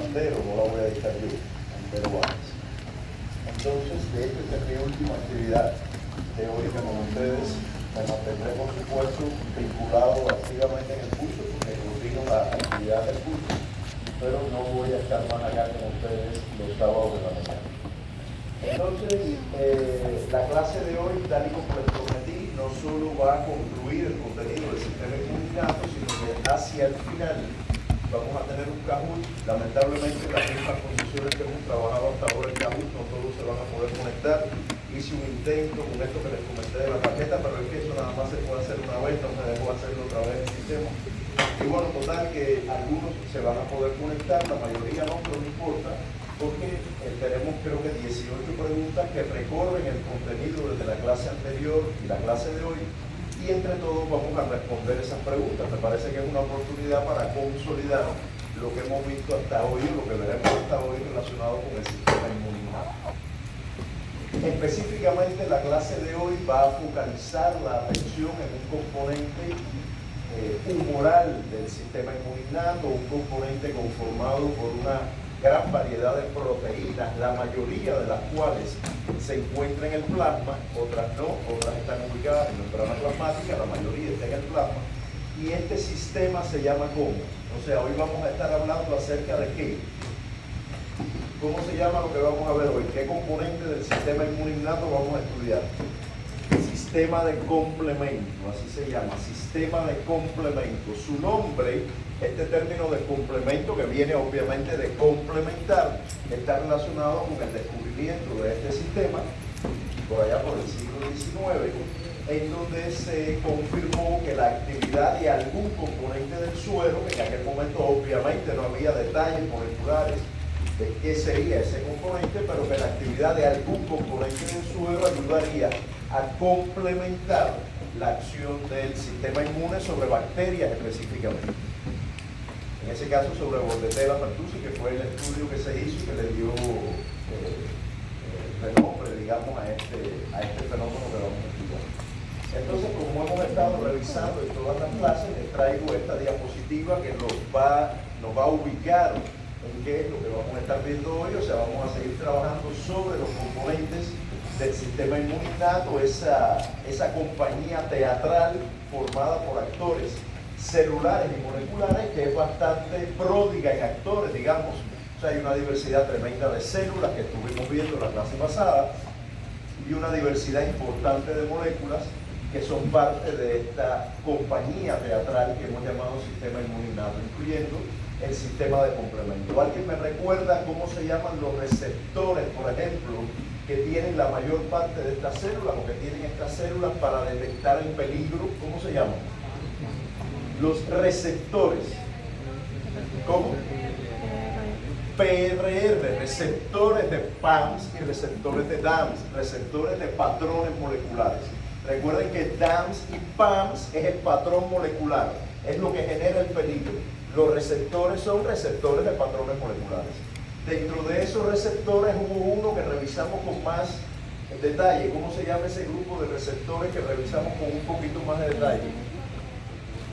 Antero, no la voy a dictar yo, Antero Báez. Entonces, de hecho, esta es mi última actividad teórica con ustedes. Me mantendré, por supuesto, vinculado activamente en el curso, porque coordino la actividad del curso, pero no voy a estar más acá con ustedes los sábados de la mañana. Entonces, la clase de hoy, tal y como les prometí, no solo va a concluir el contenido del sistema inmunitario, sino que hacia el final vamos a tener un Kahoot. Lamentablemente, las mismas condiciones que hemos trabajado hasta ahora en Kahoot, no todos se van a poder conectar. Hice un intento con esto que les comenté de la tarjeta, pero es que eso nada más se puede hacer una vez, no me dejó hacerlo otra vez en el sistema. Y bueno, total que algunos se van a poder conectar, la mayoría no, pero no importa, porque tenemos creo que 18 preguntas que recorren el contenido desde la clase anterior y la clase de hoy, y entre todos vamos a responder esas preguntas. Me parece que es una oportunidad para consolidar lo que hemos visto hasta hoy, o lo que veremos hasta hoy relacionado con el sistema inmunitario. Específicamente la clase de hoy va a focalizar la atención en un componente humoral del sistema inmunitario, un componente conformado por una gran variedad de proteínas, la mayoría de las cuales se encuentran en el plasma, otras no, otras están ubicadas en membrana plasmática, la mayoría está en el plasma, y este sistema se llama ¿cómo? O sea, hoy vamos a estar hablando acerca de qué. ¿Cómo se llama lo que vamos a ver hoy? ¿Qué componente del sistema inmunitario vamos a estudiar? Sistema de complemento, así se llama, sistema de complemento. Su nombre, este término de complemento, que viene obviamente de complementar, está relacionado con el descubrimiento de este sistema, por allá por el siglo XIX, en donde se confirmó que la actividad de algún componente del suero, que en aquel momento obviamente no había detalles moleculares de qué sería ese componente, pero que la actividad de algún componente del suero ayudaría a complementar la acción del sistema inmune sobre bacterias específicamente. En ese caso sobre Bordetella pertussis, que fue el estudio que se hizo y que le dio renombre, digamos, a este fenómeno que vamos a estudiar. Entonces, como hemos estado revisando en todas las clases, les traigo esta diapositiva que nos va a ubicar en qué es lo que vamos a estar viendo hoy. O sea, vamos a seguir trabajando sobre los componentes del sistema inmunitario, esa compañía teatral formada por actores celulares y moleculares que es bastante pródiga en actores, digamos. O sea, hay una diversidad tremenda de células que estuvimos viendo en la clase pasada y una diversidad importante de moléculas que son parte de esta compañía teatral que hemos llamado sistema inmunitario, incluyendo el sistema de complemento. ¿Alguien me recuerda cómo se llaman los receptores, por ejemplo, que tienen la mayor parte de estas células, o que tienen estas células para detectar el peligro? ¿Cómo se llaman? Los receptores. ¿Cómo? PRR, receptores de PAMS y receptores de DAMS, receptores de patrones moleculares. Recuerden que DAMS y PAMS es el patrón molecular, es lo que genera el peligro. Los receptores son receptores de patrones moleculares. Dentro de esos receptores hubo uno que revisamos con más detalle. ¿Cómo se llama ese grupo de receptores que revisamos con un poquito más de detalle?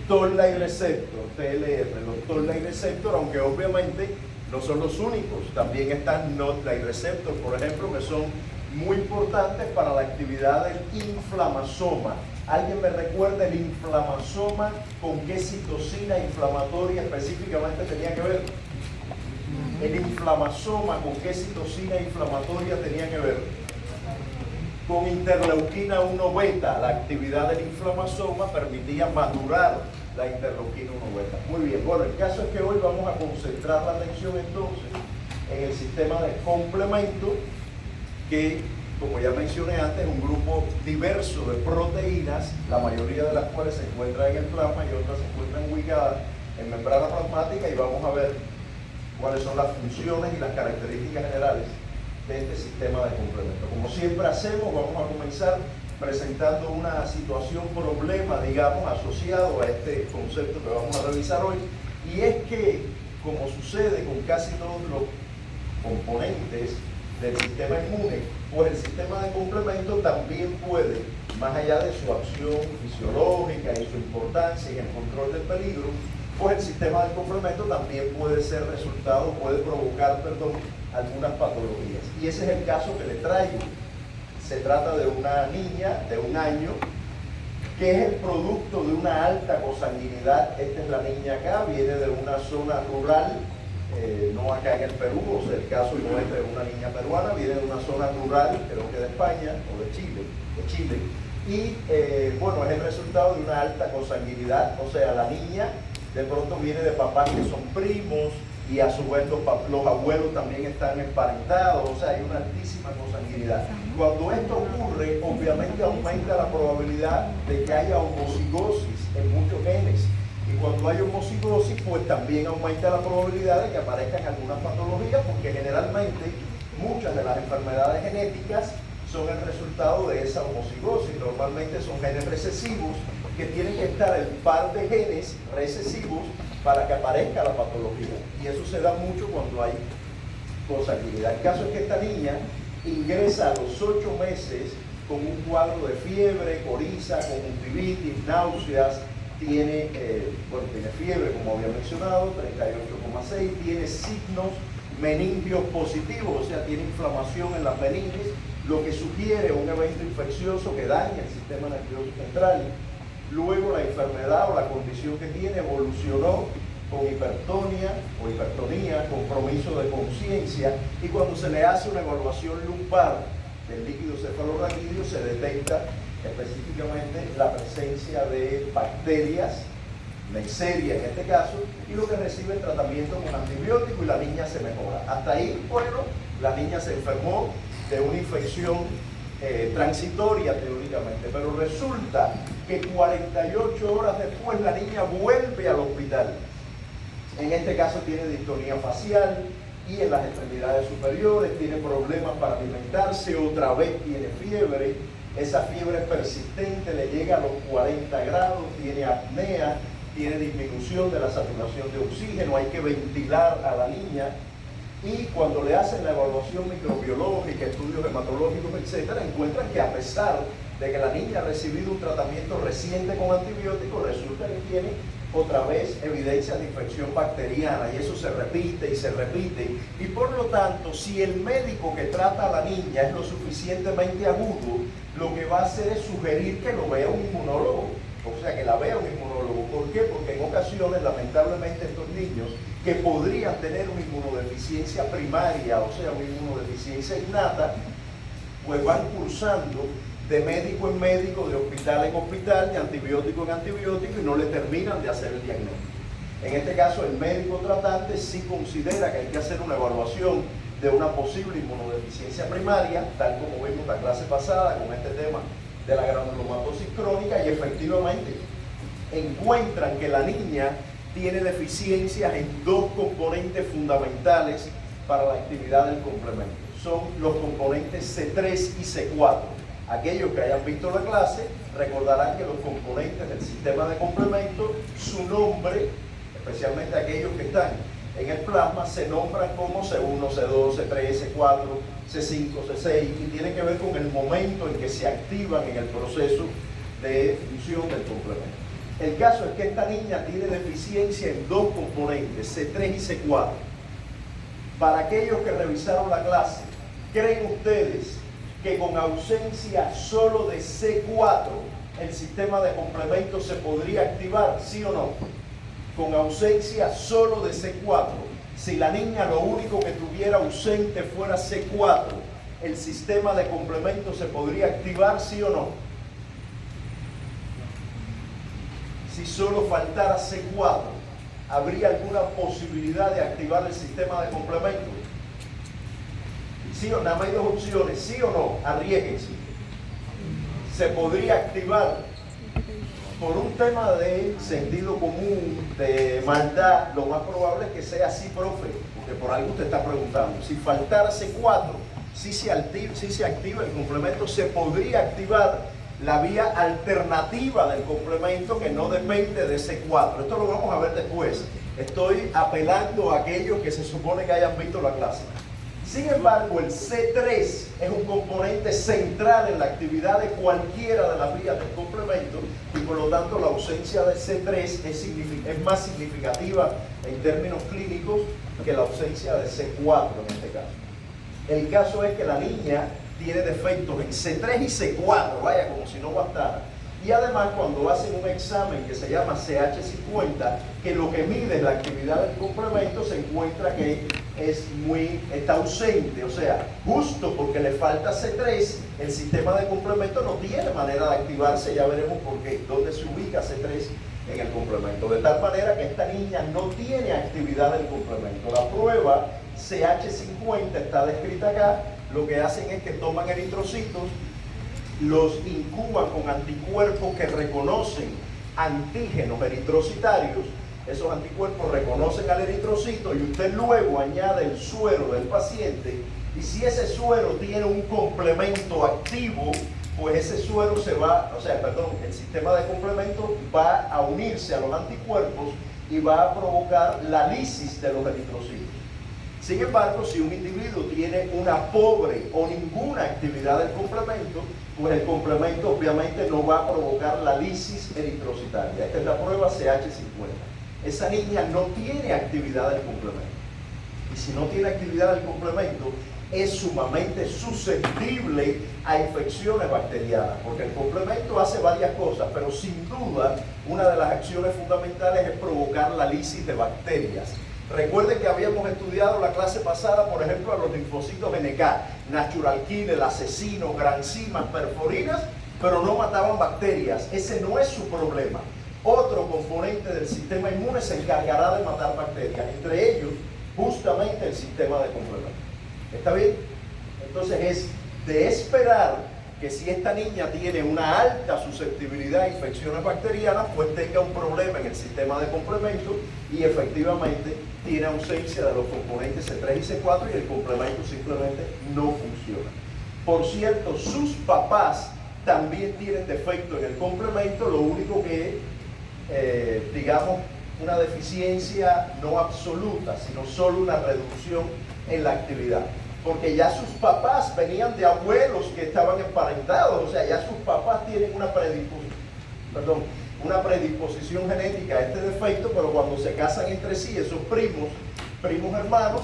Toll-like receptor, TLR. Los Toll-like receptor, aunque obviamente no son los únicos, también están Not-like receptor, por ejemplo, que son muy importantes para la actividad del inflamasoma. ¿Alguien me recuerda el inflamasoma con qué citocina inflamatoria específicamente tenía que ver? El inflamasoma con qué citocina inflamatoria tenía que ver? Con interleuquina 1 beta. La actividad del inflamasoma permitía madurar la interleuquina 1 beta. Muy bien, bueno, el caso es que hoy vamos a concentrar la atención entonces en el sistema de complemento, que, como ya mencioné antes, es un grupo diverso de proteínas, la mayoría de las cuales se encuentran en el plasma y otras se encuentran ubicadas en membrana plasmática, y vamos a ver cuáles son las funciones y las características generales de este sistema de complemento. Como siempre hacemos, vamos a comenzar presentando una situación, problema, digamos, asociado a este concepto que vamos a revisar hoy, y es que, como sucede con casi todos los componentes del sistema inmune, pues el sistema de complemento también puede, más allá de su acción fisiológica y su importancia en el control del peligro, pues el sistema del complemento también puede ser resultado, puede provocar, algunas patologías. Y ese es el caso que le traigo. Se trata de una niña de 1 año que es el producto de una alta consanguinidad. Esta es la niña acá, viene de una zona rural, no acá en el Perú, o sea, el caso no es de una niña peruana, viene de una zona rural, creo que de España o de Chile. Y bueno, es el resultado de una alta consanguinidad, o sea, la niña de pronto viene de papás que son primos y a su vez los abuelos también están emparentados, o sea, hay una altísima consanguinidad. Cuando esto ocurre, obviamente aumenta la probabilidad de que haya homocigosis en muchos genes. Y cuando hay homocigosis, pues también aumenta la probabilidad de que aparezcan algunas patologías, porque generalmente muchas de las enfermedades genéticas son el resultado de esa homocigosis. Normalmente son genes recesivos que tienen que estar el par de genes recesivos para que aparezca la patología. Y eso se da mucho cuando hay consanguinidad. El caso es que esta niña ingresa a los 8 meses con un cuadro de fiebre, coriza, conjuntivitis, náuseas, tiene fiebre, como había mencionado, 38,6, tiene signos meningios positivos, o sea, tiene inflamación en las meninges, lo que sugiere un evento infeccioso que daña el sistema nervioso central. Luego la enfermedad o la condición que tiene evolucionó con hipertonía, compromiso de conciencia, y cuando se le hace una evaluación lumbar del líquido cefalorraquídeo se detecta específicamente la presencia de bacterias, Neisseria en este caso, y lo que recibe el tratamiento con antibiótico y la niña se mejora. Hasta ahí, bueno, la niña se enfermó de una infección transitoria teóricamente, pero resulta que 48 horas después la niña vuelve al hospital. En este caso tiene distonía facial y en las extremidades superiores, tiene problemas para alimentarse, otra vez tiene fiebre, esa fiebre es persistente, le llega a los 40 grados, tiene apnea, tiene disminución de la saturación de oxígeno, hay que ventilar a la niña. Y cuando le hacen la evaluación microbiológica, estudios hematológicos, etcétera, encuentran que a pesar de que la niña ha recibido un tratamiento reciente con antibióticos, resulta que tiene otra vez evidencias de infección bacteriana, y eso se repite y se repite. Y por lo tanto, si el médico que trata a la niña es lo suficientemente agudo, lo que va a hacer es sugerir que lo vea un inmunólogo, o sea, que la vea un inmunólogo. ¿Por qué? Porque en ocasiones, lamentablemente, estos niños que podrían tener una inmunodeficiencia primaria, o sea, una inmunodeficiencia innata, pues van cursando de médico en médico, de hospital en hospital, de antibiótico en antibiótico, y no le terminan de hacer el diagnóstico. En este caso, el médico tratante sí considera que hay que hacer una evaluación de una posible inmunodeficiencia primaria, tal como vimos la clase pasada con este tema de la granulomatosis crónica, y efectivamente encuentran que la niña tiene deficiencias en 2 componentes fundamentales para la actividad del complemento. Son los componentes C3 y C4. Aquellos que hayan visto la clase recordarán que los componentes del sistema de complemento, su nombre, especialmente aquellos que están en el plasma, se nombran como C1, C2, C3, C4, C5, C6, y tiene que ver con el momento en que se activan en el proceso de función del complemento. El caso es que esta niña tiene deficiencia en 2 componentes, C3 y C4. Para aquellos que revisaron la clase, ¿creen ustedes que con ausencia solo de C4 el sistema de complemento se podría activar, sí o no? Con ausencia solo de C4, si la niña lo único que tuviera ausente fuera C4, ¿el sistema de complemento se podría activar, sí o no? Si solo faltara C4, ¿habría alguna posibilidad de activar el sistema de complemento? ¿Sí o no? Nada más hay 2 opciones, ¿sí o no? Arriésguense. Se podría activar. Por un tema de sentido común, de maldad, lo más probable es que sea así, profe, porque por algo usted está preguntando. Si faltara C4, si se activa el complemento, se podría activar la vía alternativa del complemento que no depende de C4. Esto lo vamos a ver después. Estoy apelando a aquellos que se supone que hayan visto la clase. Sin embargo, el C3 es un componente central en la actividad de cualquiera de las vías del complemento y por lo tanto la ausencia de C3 es más significativa en términos clínicos que la ausencia de C4 en este caso. El caso es que la niña tiene defectos en C3 y C4, vaya, como si no bastara. Y además cuando hacen un examen que se llama CH50, que lo que mide es la actividad del complemento, se encuentra que está ausente, o sea, justo porque le falta C3, el sistema de complemento no tiene manera de activarse, ya veremos por qué, dónde se ubica C3 en el complemento, de tal manera que esta niña no tiene actividad del complemento. La prueba CH50 está descrita acá, lo que hacen es que toman eritrocitos, los incuban con anticuerpos que reconocen antígenos eritrocitarios. Esos anticuerpos reconocen al eritrocito y usted luego añade el suero del paciente, y si ese suero tiene un complemento activo, pues ese suero el sistema de complemento va a unirse a los anticuerpos y va a provocar la lisis de los eritrocitos. Sin embargo, si un individuo tiene una pobre o ninguna actividad del complemento, pues el complemento obviamente no va a provocar la lisis eritrocitaria. Esta es la prueba CH50. Esa niña no tiene actividad del complemento. Y si no tiene actividad del complemento, es sumamente susceptible a infecciones bacterianas, porque el complemento hace varias cosas, pero sin duda una de las acciones fundamentales es provocar la lisis de bacterias. Recuerden que habíamos estudiado la clase pasada, por ejemplo, a los linfocitos NK, natural killer, asesinos, granzimas, perforinas, pero no mataban bacterias. Ese no es su problema. Otro componente del sistema inmune se encargará de matar bacterias, entre ellos justamente el sistema de complemento. ¿Está bien? Entonces es de esperar que si esta niña tiene una alta susceptibilidad a infecciones bacterianas, pues tenga un problema en el sistema de complemento y efectivamente tiene ausencia de los componentes C3 y C4 y el complemento simplemente no funciona. Por cierto, sus papás también tienen defecto en el complemento, lo único que es, digamos, una deficiencia no absoluta, sino solo una reducción en la actividad. Porque ya sus papás venían de abuelos que estaban emparentados, o sea, ya sus papás tienen una predisposición genética a este defecto, pero cuando se casan entre sí, esos primos hermanos,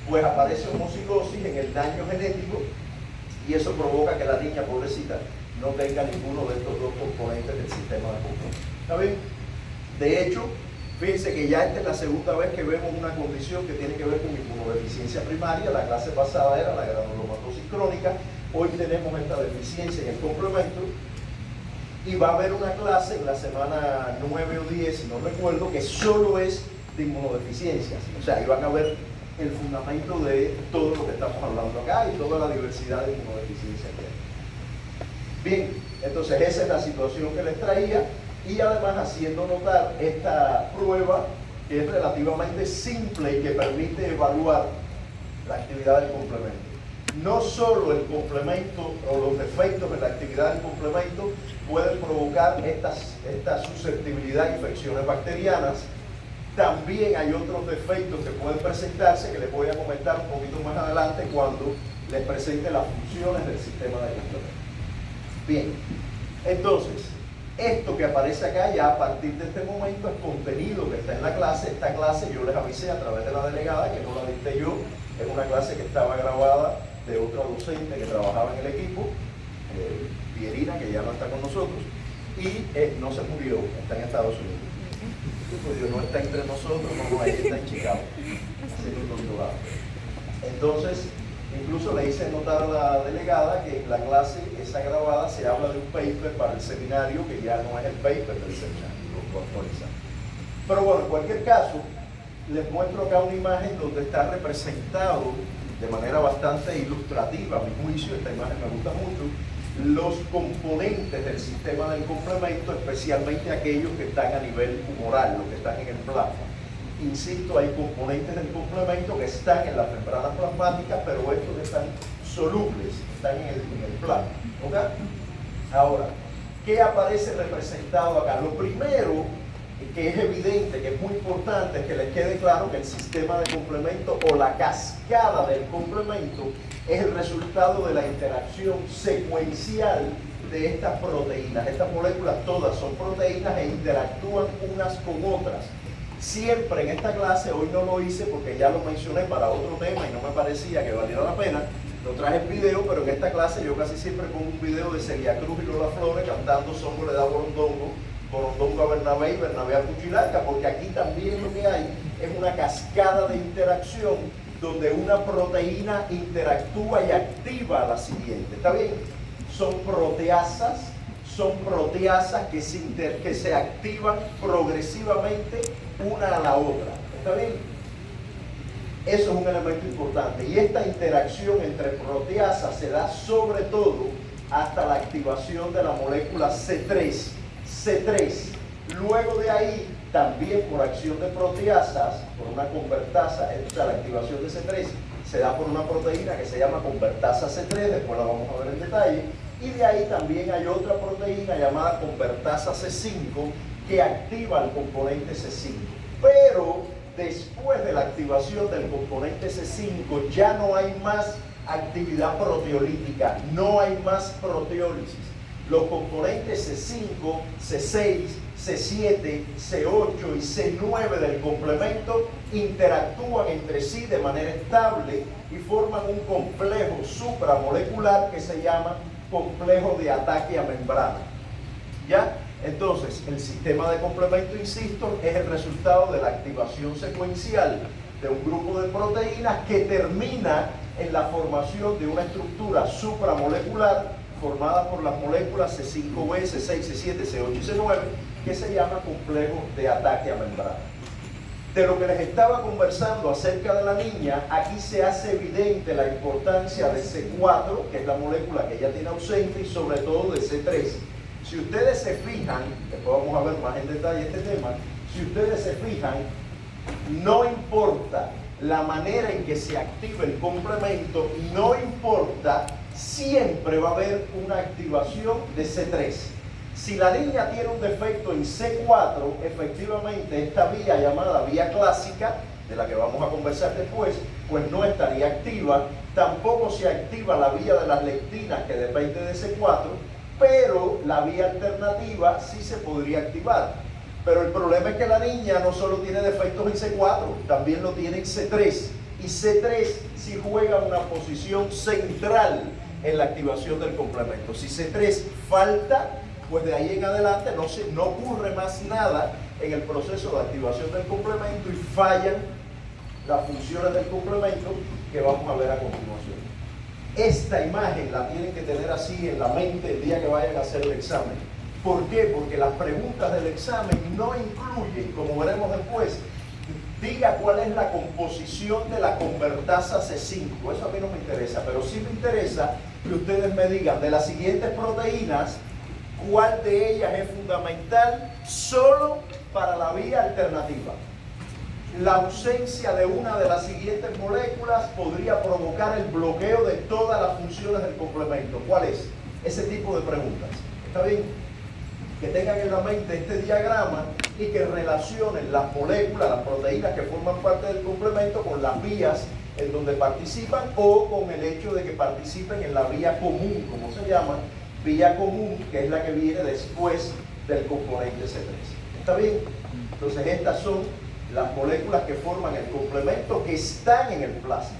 pues aparece homocigosis en el daño genético y eso provoca que la niña, pobrecita, no tenga ninguno de estos dos componentes del sistema de complemento. ¿Está bien? De hecho, fíjense que ya esta es la segunda vez que vemos una condición que tiene que ver con inmunodeficiencia primaria. La clase pasada era la granulomatosis crónica. Hoy tenemos esta deficiencia en el complemento. Y va a haber una clase en la semana 9 o 10, si no recuerdo, que solo es de inmunodeficiencias. O sea, ahí van a ver el fundamento de todo lo que estamos hablando acá y toda la diversidad de inmunodeficiencias que hay. Bien, entonces esa es la situación que les traía. Y además haciendo notar esta prueba que es relativamente simple y que permite evaluar la actividad del complemento. No solo el complemento o los defectos en la actividad del complemento pueden provocar esta susceptibilidad a infecciones bacterianas, también hay otros defectos que pueden presentarse que les voy a comentar un poquito más adelante cuando les presente las funciones del sistema de complemento. Bien, entonces, esto que aparece acá ya a partir de este momento es contenido que está en la clase. Esta clase yo les avisé a través de la delegada, que no la dicté yo, es una clase que estaba grabada de otra docente que trabajaba en el equipo, Pierina, que ya no está con nosotros, y no se murió, está en Estados Unidos. Pues no está entre nosotros, no, ella está en Chicago, haciendo un doctorado. Entonces, incluso le hice notar a la delegada que en la clase esa grabada se habla de un paper para el seminario que ya no es el paper del seminario, lo actualizamos. Pero bueno, en cualquier caso, les muestro acá una imagen donde está representado de manera bastante ilustrativa, a mi juicio, esta imagen me gusta mucho, los componentes del sistema del complemento, especialmente aquellos que están a nivel humoral, los que están en el plasma. Insisto, hay componentes del complemento que están en las membranas plasmáticas, pero estos están solubles, están en el plasma. ¿Okay? Ahora, ¿qué aparece representado acá? Lo primero que es evidente, que es muy importante que les quede claro que el sistema de complemento o la cascada del complemento es el resultado de la interacción secuencial de estas proteínas. Estas moléculas todas son proteínas e interactúan unas con otras. Siempre en esta clase, hoy no lo hice porque ya lo mencioné para otro tema y no me parecía que valiera la pena, lo traje en video, pero en esta clase yo casi siempre pongo un video de Celia Cruz y Lola Flores cantando Songo le da borondongo, borondongo a Bernabé y Bernabé a Cuchilaca, porque aquí también lo que hay es una cascada de interacción donde una proteína interactúa y activa a la siguiente. ¿Está bien? Son proteasas que se activan progresivamente una a la otra. ¿Está bien? Eso es un elemento importante. Y esta interacción entre proteasas se da sobre todo hasta la activación de la molécula C3. Luego de ahí, también por acción de proteasas, por una convertasa, o sea, la activación de C3 se da por una proteína que se llama convertasa C3, después la vamos a ver en detalle, y de ahí también hay otra proteína llamada convertasa C5 que activa el componente C5. Pero después de la activación del componente C5 ya no hay más actividad proteolítica, no hay más proteólisis. Los componentes C5, C6, C7, C8 y C9 del complemento interactúan entre sí de manera estable y forman un complejo supramolecular que se llama complejo de ataque a membrana. ¿Ya? Entonces, el sistema de complemento, insisto, es el resultado de la activación secuencial de un grupo de proteínas que termina en la formación de una estructura supramolecular formada por las moléculas C5b, C6, C7, C8 y C9, que se llama complejo de ataque a membrana. De lo que les estaba conversando acerca de la niña, aquí se hace evidente la importancia de C4, que es la molécula que ella tiene ausente, y sobre todo de C3. Si ustedes se fijan, después vamos a ver más en detalle este tema, si ustedes se fijan, no importa la manera en que se active el complemento, no importa, siempre va a haber una activación de C3. Si la niña tiene un defecto en C4, efectivamente esta vía llamada vía clásica, de la que vamos a conversar después, pues no estaría activa. Tampoco se activa la vía de las lectinas, que depende de C4, pero la vía alternativa sí se podría activar. Pero el problema es que la niña no solo tiene defectos en C4, también lo tiene en C3. Y C3 sí juega una posición central en la activación del complemento. Si C3 falta, pues de ahí en adelante no ocurre más nada en el proceso de activación del complemento y fallan las funciones del complemento que vamos a ver a continuación. Esta imagen la tienen que tener así en la mente el día que vayan a hacer el examen. ¿Por qué? Porque las preguntas del examen no incluyen, como veremos después, diga cuál es la composición de la convertasa C5. Eso a mí no me interesa, pero sí me interesa que ustedes me digan de las siguientes proteínas, cuál de ellas es fundamental solo para la vía alternativa. La ausencia de una de las siguientes moléculas podría provocar el bloqueo de todas las funciones del complemento. ¿Cuál es? Ese tipo de preguntas. ¿Está bien? Que tengan en la mente este diagrama y que relacionen las moléculas, las proteínas que forman parte del complemento con las vías en donde participan o con el hecho de que participen en la vía común, como se llama, vía común, que es la que viene después del componente C3. ¿Está bien? Entonces estas son las moléculas que forman el complemento que están en el plasma.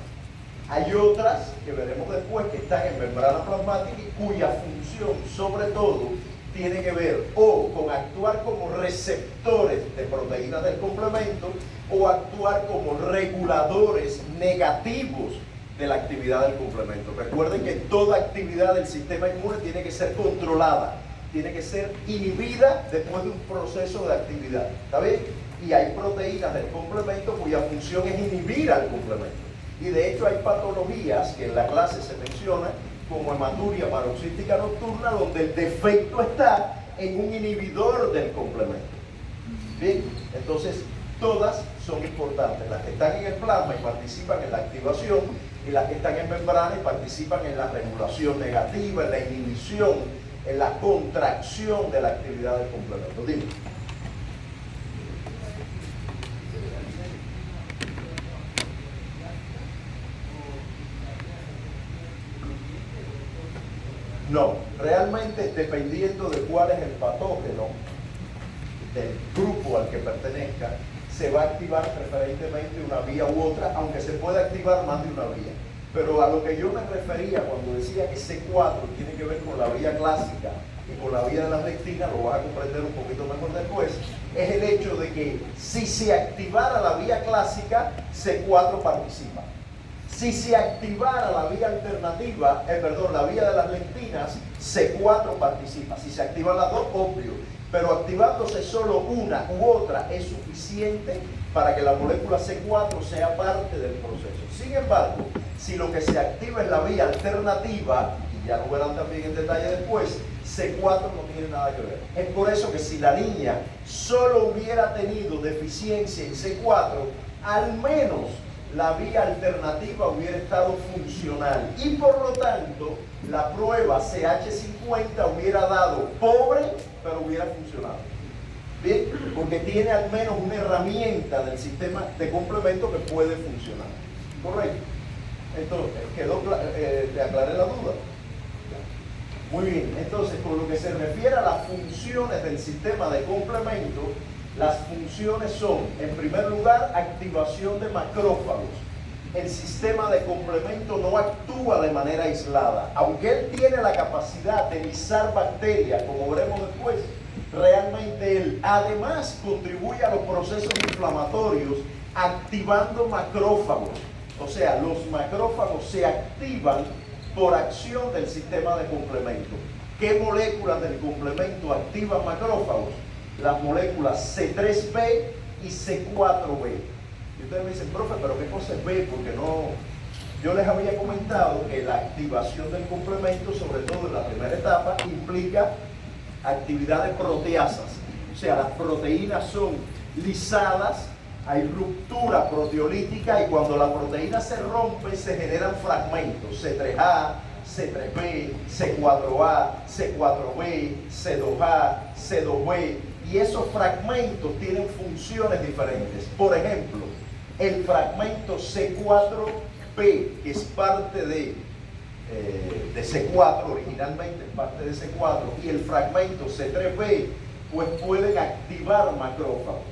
Hay otras que veremos después que están en membrana plasmática y cuya función sobre todo tiene que ver o con actuar como receptores de proteínas del complemento o actuar como reguladores negativos de la actividad del complemento. Recuerden que toda actividad del sistema inmune tiene que ser controlada, tiene que ser inhibida después de un proceso de actividad. ¿Está bien? Y hay proteínas del complemento cuya función es inhibir al complemento. Y de hecho hay patologías que en la clase se mencionan como hematuria paroxística nocturna, donde el defecto está en un inhibidor del complemento. Bien, entonces todas son importantes, las que están en el plasma y participan en la activación, y las que están en membrana y participan en la regulación negativa, en la inhibición, en la contracción de la actividad del complemento. Dime. No, realmente dependiendo de cuál es el patógeno del grupo al que pertenezca, se va a activar preferentemente una vía u otra, aunque se puede activar más de una vía. Pero a lo que yo me refería cuando decía que C4 tiene que ver con la vía clásica y con la vía de las lectinas, lo vas a comprender un poquito mejor después, es el hecho de que si se activara la vía clásica, C4 participa. Si se activara la vía alternativa, la vía de las lectinas, C4 participa. Si se activan las dos, obvio. Pero activándose solo una u otra es suficiente para que la molécula C4 sea parte del proceso. Sin embargo, si lo que se activa es la vía alternativa, y ya lo verán también en detalle después, C4 no tiene nada que ver. Es por eso que si la niña solo hubiera tenido deficiencia en C4, al menos la vía alternativa hubiera estado funcional y por lo tanto la prueba CH50 hubiera dado pobre, pero hubiera funcionado. Bien, porque tiene al menos una herramienta del sistema de complemento que puede funcionar. Correcto. Entonces, ¿te aclaré la duda? Muy bien, entonces con lo que se refiere a las funciones del sistema de complemento, las funciones son, en primer lugar, activación de macrófagos. El sistema de complemento no actúa de manera aislada. Aunque él tiene la capacidad de lisar bacterias, como veremos después, realmente él además contribuye a los procesos inflamatorios activando macrófagos. O sea, los macrófagos se activan por acción del sistema de complemento. ¿Qué moléculas del complemento activan macrófagos? Las moléculas C3b y C4b. Y ustedes me dicen, profe, ¿pero qué cosa es B? Porque no... Yo les había comentado que la activación del complemento, sobre todo en la primera etapa, implica actividad de proteasas. O sea, las proteínas son lisadas, hay ruptura proteolítica y cuando la proteína se rompe se generan fragmentos, C3A, C3b, C4A, C4b, C2A, C2b, y esos fragmentos tienen funciones diferentes. Por ejemplo, el fragmento C4b, que es parte de C4, originalmente es parte de C4, y el fragmento C3b, pues pueden activar macrófagos.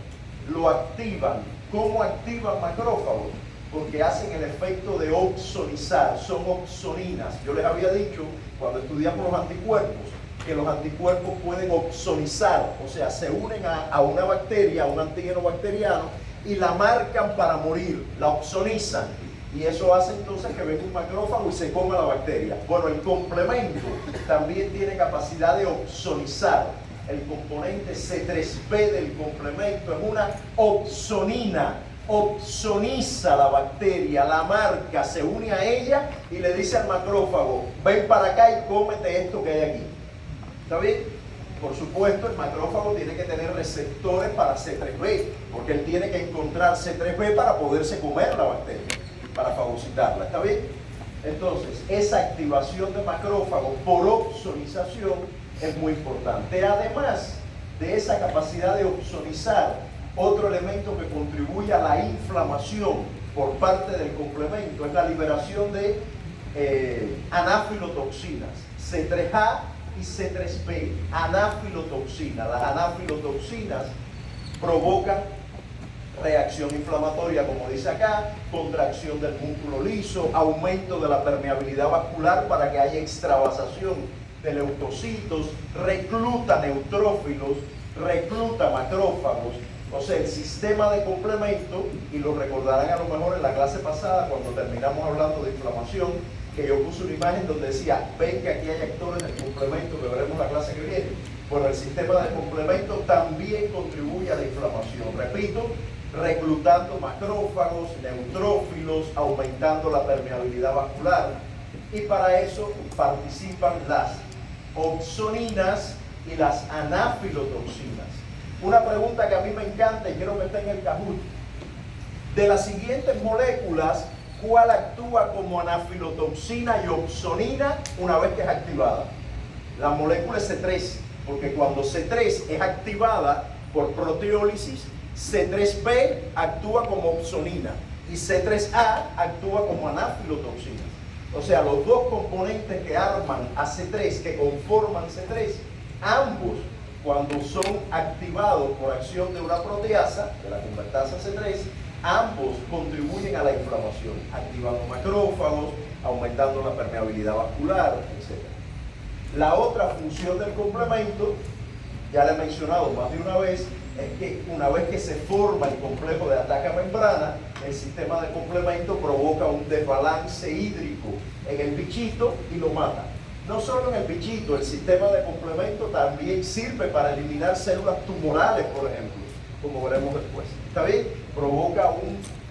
Lo activan. ¿Cómo activan macrófagos? Porque hacen el efecto de opsonizar, son opsoninas. Yo les había dicho, cuando estudiamos los anticuerpos, que los anticuerpos pueden opsonizar, o sea, se unen a una bacteria, a un antígeno bacteriano, y la marcan para morir, la opsonizan. Y eso hace entonces que venga un macrófago y se coma la bacteria. Bueno, el complemento también tiene capacidad de opsonizar. El componente C3b del complemento es una opsonina. Opsoniza la bacteria, la marca, se une a ella y le dice al macrófago, ven para acá y cómete esto que hay aquí. ¿Está bien? Por supuesto, el macrófago tiene que tener receptores para C3b, porque él tiene que encontrar C3b para poderse comer la bacteria, para fagocitarla. ¿Está bien? Entonces, esa activación de macrófagos por opsonización es muy importante. Además de esa capacidad de opsonizar, otro elemento que contribuye a la inflamación por parte del complemento es la liberación de anafilotoxinas, C3A y C3b, anafilotoxinas. Las anafilotoxinas provocan reacción inflamatoria, como dice acá, contracción del músculo liso, aumento de la permeabilidad vascular para que haya extravasación de leucocitos, recluta neutrófilos, recluta macrófagos. O sea, el sistema de complemento, y lo recordarán a lo mejor en la clase pasada cuando terminamos hablando de inflamación, que yo puse una imagen donde decía, ven que aquí hay actores del complemento que veremos la clase que viene. Bueno, el sistema de complemento también contribuye a la inflamación. Repito, reclutando macrófagos, neutrófilos, aumentando la permeabilidad vascular. Y para eso participan las opsoninas y las anafilotoxinas. Una pregunta que a mí me encanta y quiero que esté en el Kahoot. De las siguientes moléculas, ¿cuál actúa como anafilotoxina y opsonina una vez que es activada? La molécula es C3, porque cuando C3 es activada por proteólisis, C3b actúa como opsonina y C3a actúa como anafilotoxina. O sea, los dos componentes que arman a C3, que conforman C3, ambos, cuando son activados por acción de una proteasa, de la convertasa C3, ambos contribuyen a la inflamación, activando macrófagos, aumentando la permeabilidad vascular, etc. La otra función del complemento, ya le he mencionado más de una vez, es que una vez que se forma el complejo de ataque a membrana, el sistema de complemento provoca un desbalance hídrico en el bichito y lo mata. No solo en el bichito, el sistema de complemento también sirve para eliminar células tumorales, por ejemplo, como veremos después. ¿Está bien? Provoca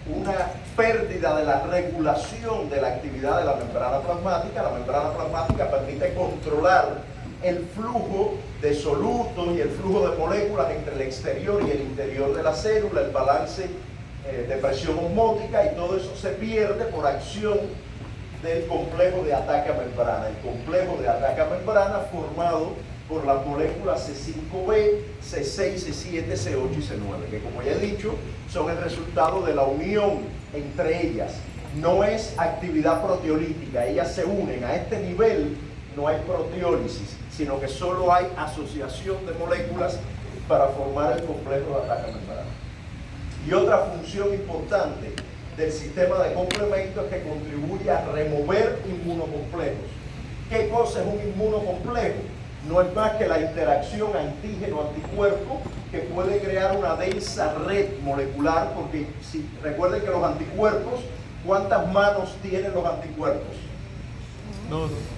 una pérdida de la regulación de la actividad de la membrana plasmática. La membrana plasmática permite controlar el flujo de solutos y el flujo de moléculas entre el exterior y el interior de la célula, el balance de presión osmótica, y todo eso se pierde por acción del complejo de ataque a membrana. El complejo de ataque a membrana formado por las moléculas C5b, C6, C7, C8 y C9, que como ya he dicho, son el resultado de la unión entre ellas. No es actividad proteolítica, ellas se unen. A este nivel no hay proteólisis, sino que solo hay asociación de moléculas para formar el complejo de ataque a membrana. Y otra función importante del sistema de complemento es que contribuye a remover inmunocomplejos. ¿Qué cosa es un inmunocomplejo? No es más que la interacción antígeno-anticuerpo que puede crear una densa red molecular, porque si recuerden que los anticuerpos, ¿cuántas manos tienen los anticuerpos?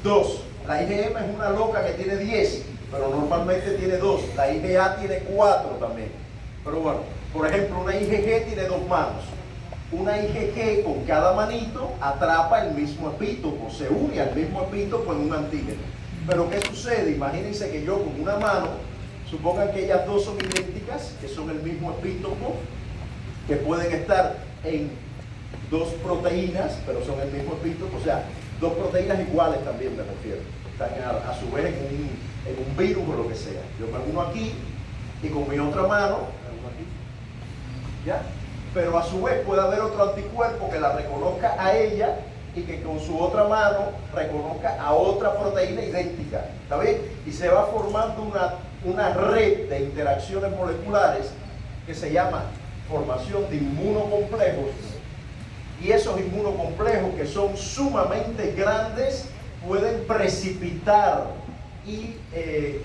Dos. La IgM es una loca que tiene 10, pero normalmente tiene 2. La IgA tiene 4 también. Pero bueno, por ejemplo, una IgG tiene 2 manos. Una IgG con cada manito atrapa el mismo epítopo, se une al mismo epítopo en un antígeno. Pero ¿qué sucede? Imagínense que yo con una mano, supongan que ellas dos son idénticas, que son el mismo epítopo, que pueden estar en 2 proteínas, pero son el mismo epítopo, o sea, 2 proteínas iguales también me refiero. Están a su vez en un virus o lo que sea. Yo me uno aquí y con mi otra mano, me uno aquí, ¿ya? Pero a su vez puede haber otro anticuerpo que la reconozca a ella y que con su otra mano reconozca a otra proteína idéntica. ¿Está bien? Y se va formando una red de interacciones moleculares que se llama formación de inmunocomplejos. Y esos inmunocomplejos, que son sumamente grandes, pueden precipitar y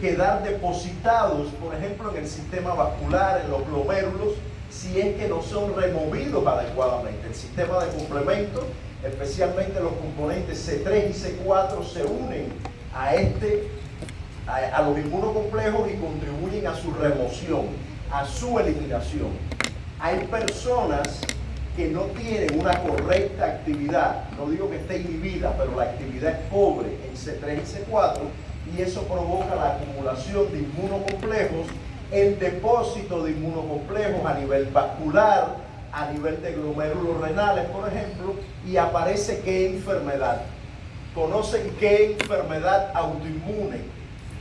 quedar depositados, por ejemplo, en el sistema vascular, en los glomérulos, si es que no son removidos adecuadamente. El sistema de complemento, especialmente los componentes C3 y C4, se unen a los inmunocomplejos y contribuyen a su remoción, a su eliminación. Hay personas que no tienen una correcta actividad, no digo que esté inhibida, pero la actividad es pobre en C3 y C4, y eso provoca la acumulación de inmunocomplejos, el depósito de inmunocomplejos a nivel vascular, a nivel de glomérulos renales, por ejemplo, y aparece ¿qué enfermedad? ¿Conocen qué enfermedad autoinmune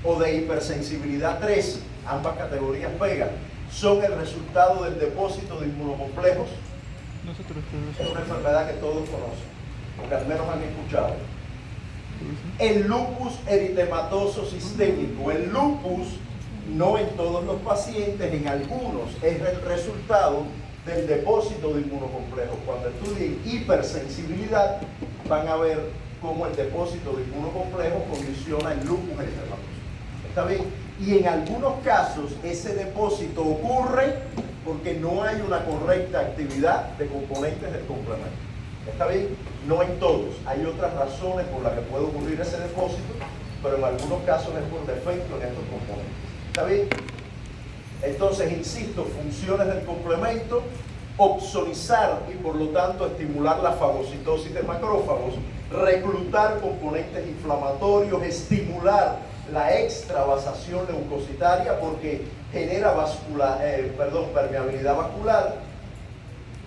o de hipersensibilidad 3? Ambas categorías pegan. Son el resultado del depósito de inmunocomplejos. Es una enfermedad que todos conocen, porque al menos han escuchado. El lupus eritematoso sistémico. El lupus, no en todos los pacientes, en algunos, es el resultado del depósito de inmunocomplejos. Cuando estudien hipersensibilidad, van a ver cómo el depósito de inmunocomplejos condiciona el lupus eritematoso. ¿Está bien? Y en algunos casos, ese depósito ocurre porque no hay una correcta actividad de componentes del complemento. ¿Está bien? No en todos. Hay otras razones por las que puede ocurrir ese depósito, pero en algunos casos es por defecto en estos componentes. ¿Está bien? Entonces, insisto, funciones del complemento: opsonizar y por lo tanto estimular la fagocitosis de macrófagos, reclutar componentes inflamatorios, estimular la extravasación leucocitaria porque genera permeabilidad vascular,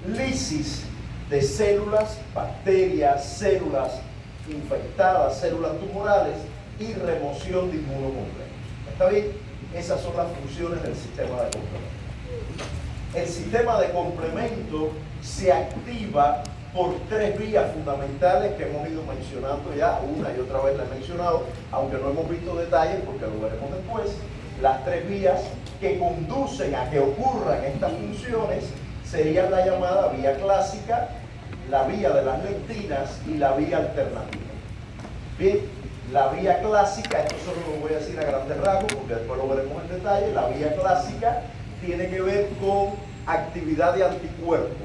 lisis de células, bacterias, células infectadas, células tumorales, y remoción de inmunocomplejos. ¿Está bien? Esas son las funciones del sistema de complemento. El sistema de complemento se activa por tres vías fundamentales que hemos ido mencionando ya, una y otra vez la he mencionado, aunque no hemos visto detalles porque lo veremos después. Las tres vías que conducen a que ocurran estas funciones serían la llamada vía clásica, la vía de las lectinas y la vía alternativa. Bien, la vía clásica, esto solo lo voy a decir a grandes rasgos porque después lo veremos en detalle. La vía clásica tiene que ver con actividad de anticuerpos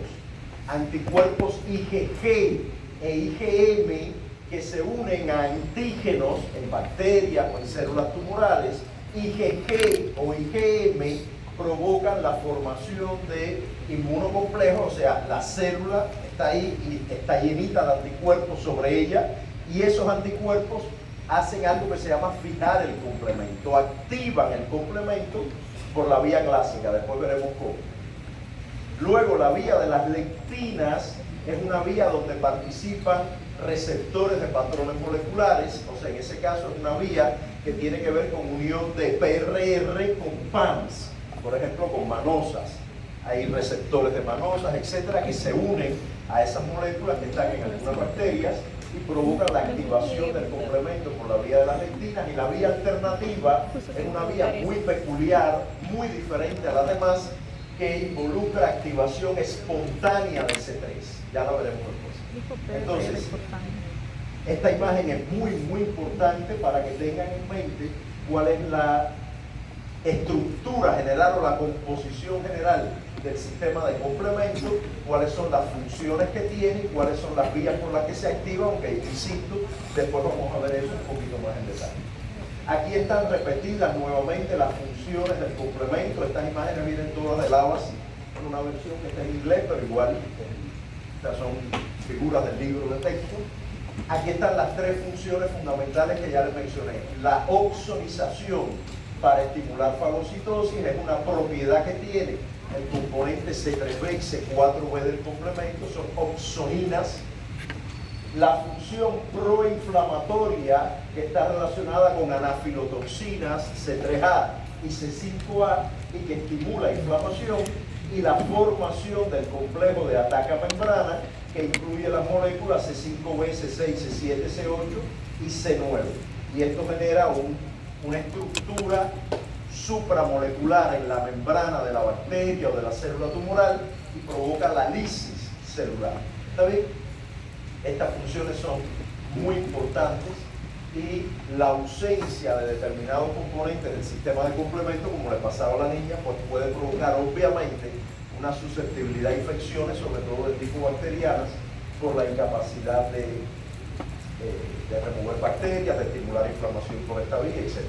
IgG e IgM que se unen a antígenos en bacterias o en células tumorales. IgG o IgM provocan la formación de inmunocomplejos, o sea, la célula está ahí y está llenita de anticuerpos sobre ella, y esos anticuerpos hacen algo que se llama fijar el complemento, activan el complemento por la vía clásica, después veremos cómo. Luego la vía de las lectinas es una vía donde participan receptores de patrones moleculares, o sea, en ese caso es una vía que tiene que ver con unión de PRR con PAMS, por ejemplo con mannosas. Hay receptores de mannosas, etcétera, que se unen a esas moléculas que están en algunas bacterias y provocan la activación del complemento por la vía de las lectinas. Y la vía alternativa es una vía muy peculiar, muy diferente a las demás, que involucra activación espontánea de C3. Ya la veremos después. Entonces, esta imagen es muy importante para que tengan en mente cuál es la estructura general o la composición general del sistema de complemento, cuáles son las funciones que tiene, cuáles son las vías por las que se activa, aunque insisto, después vamos a ver eso un poquito más en detalle. Aquí están repetidas nuevamente las funciones del complemento. Estas imágenes vienen todas de Lavas, en una versión que está en inglés, pero igual estas son figuras del libro de texto. Aquí están las tres funciones fundamentales que ya les mencioné. La oxonización para estimular fagocitosis es una propiedad que tiene el componente C3b y C4b del complemento, son oxoninas. La función proinflamatoria que está relacionada con anafilotoxinas C3A y C5A y que estimula inflamación, y la formación del complejo de ataca-membrana que incluye las moléculas C5b, C6, C7, C8 y C9. Y esto genera una estructura supramolecular en la membrana de la bacteria o de la célula tumoral y provoca la lisis celular. ¿Está bien? Estas funciones son muy importantes y la ausencia de determinados componentes del sistema de complemento, como le pasaba a la niña, pues puede provocar obviamente una susceptibilidad a infecciones, sobre todo de tipo bacterianas, por la incapacidad de remover bacterias, de estimular inflamación por esta vía, etc.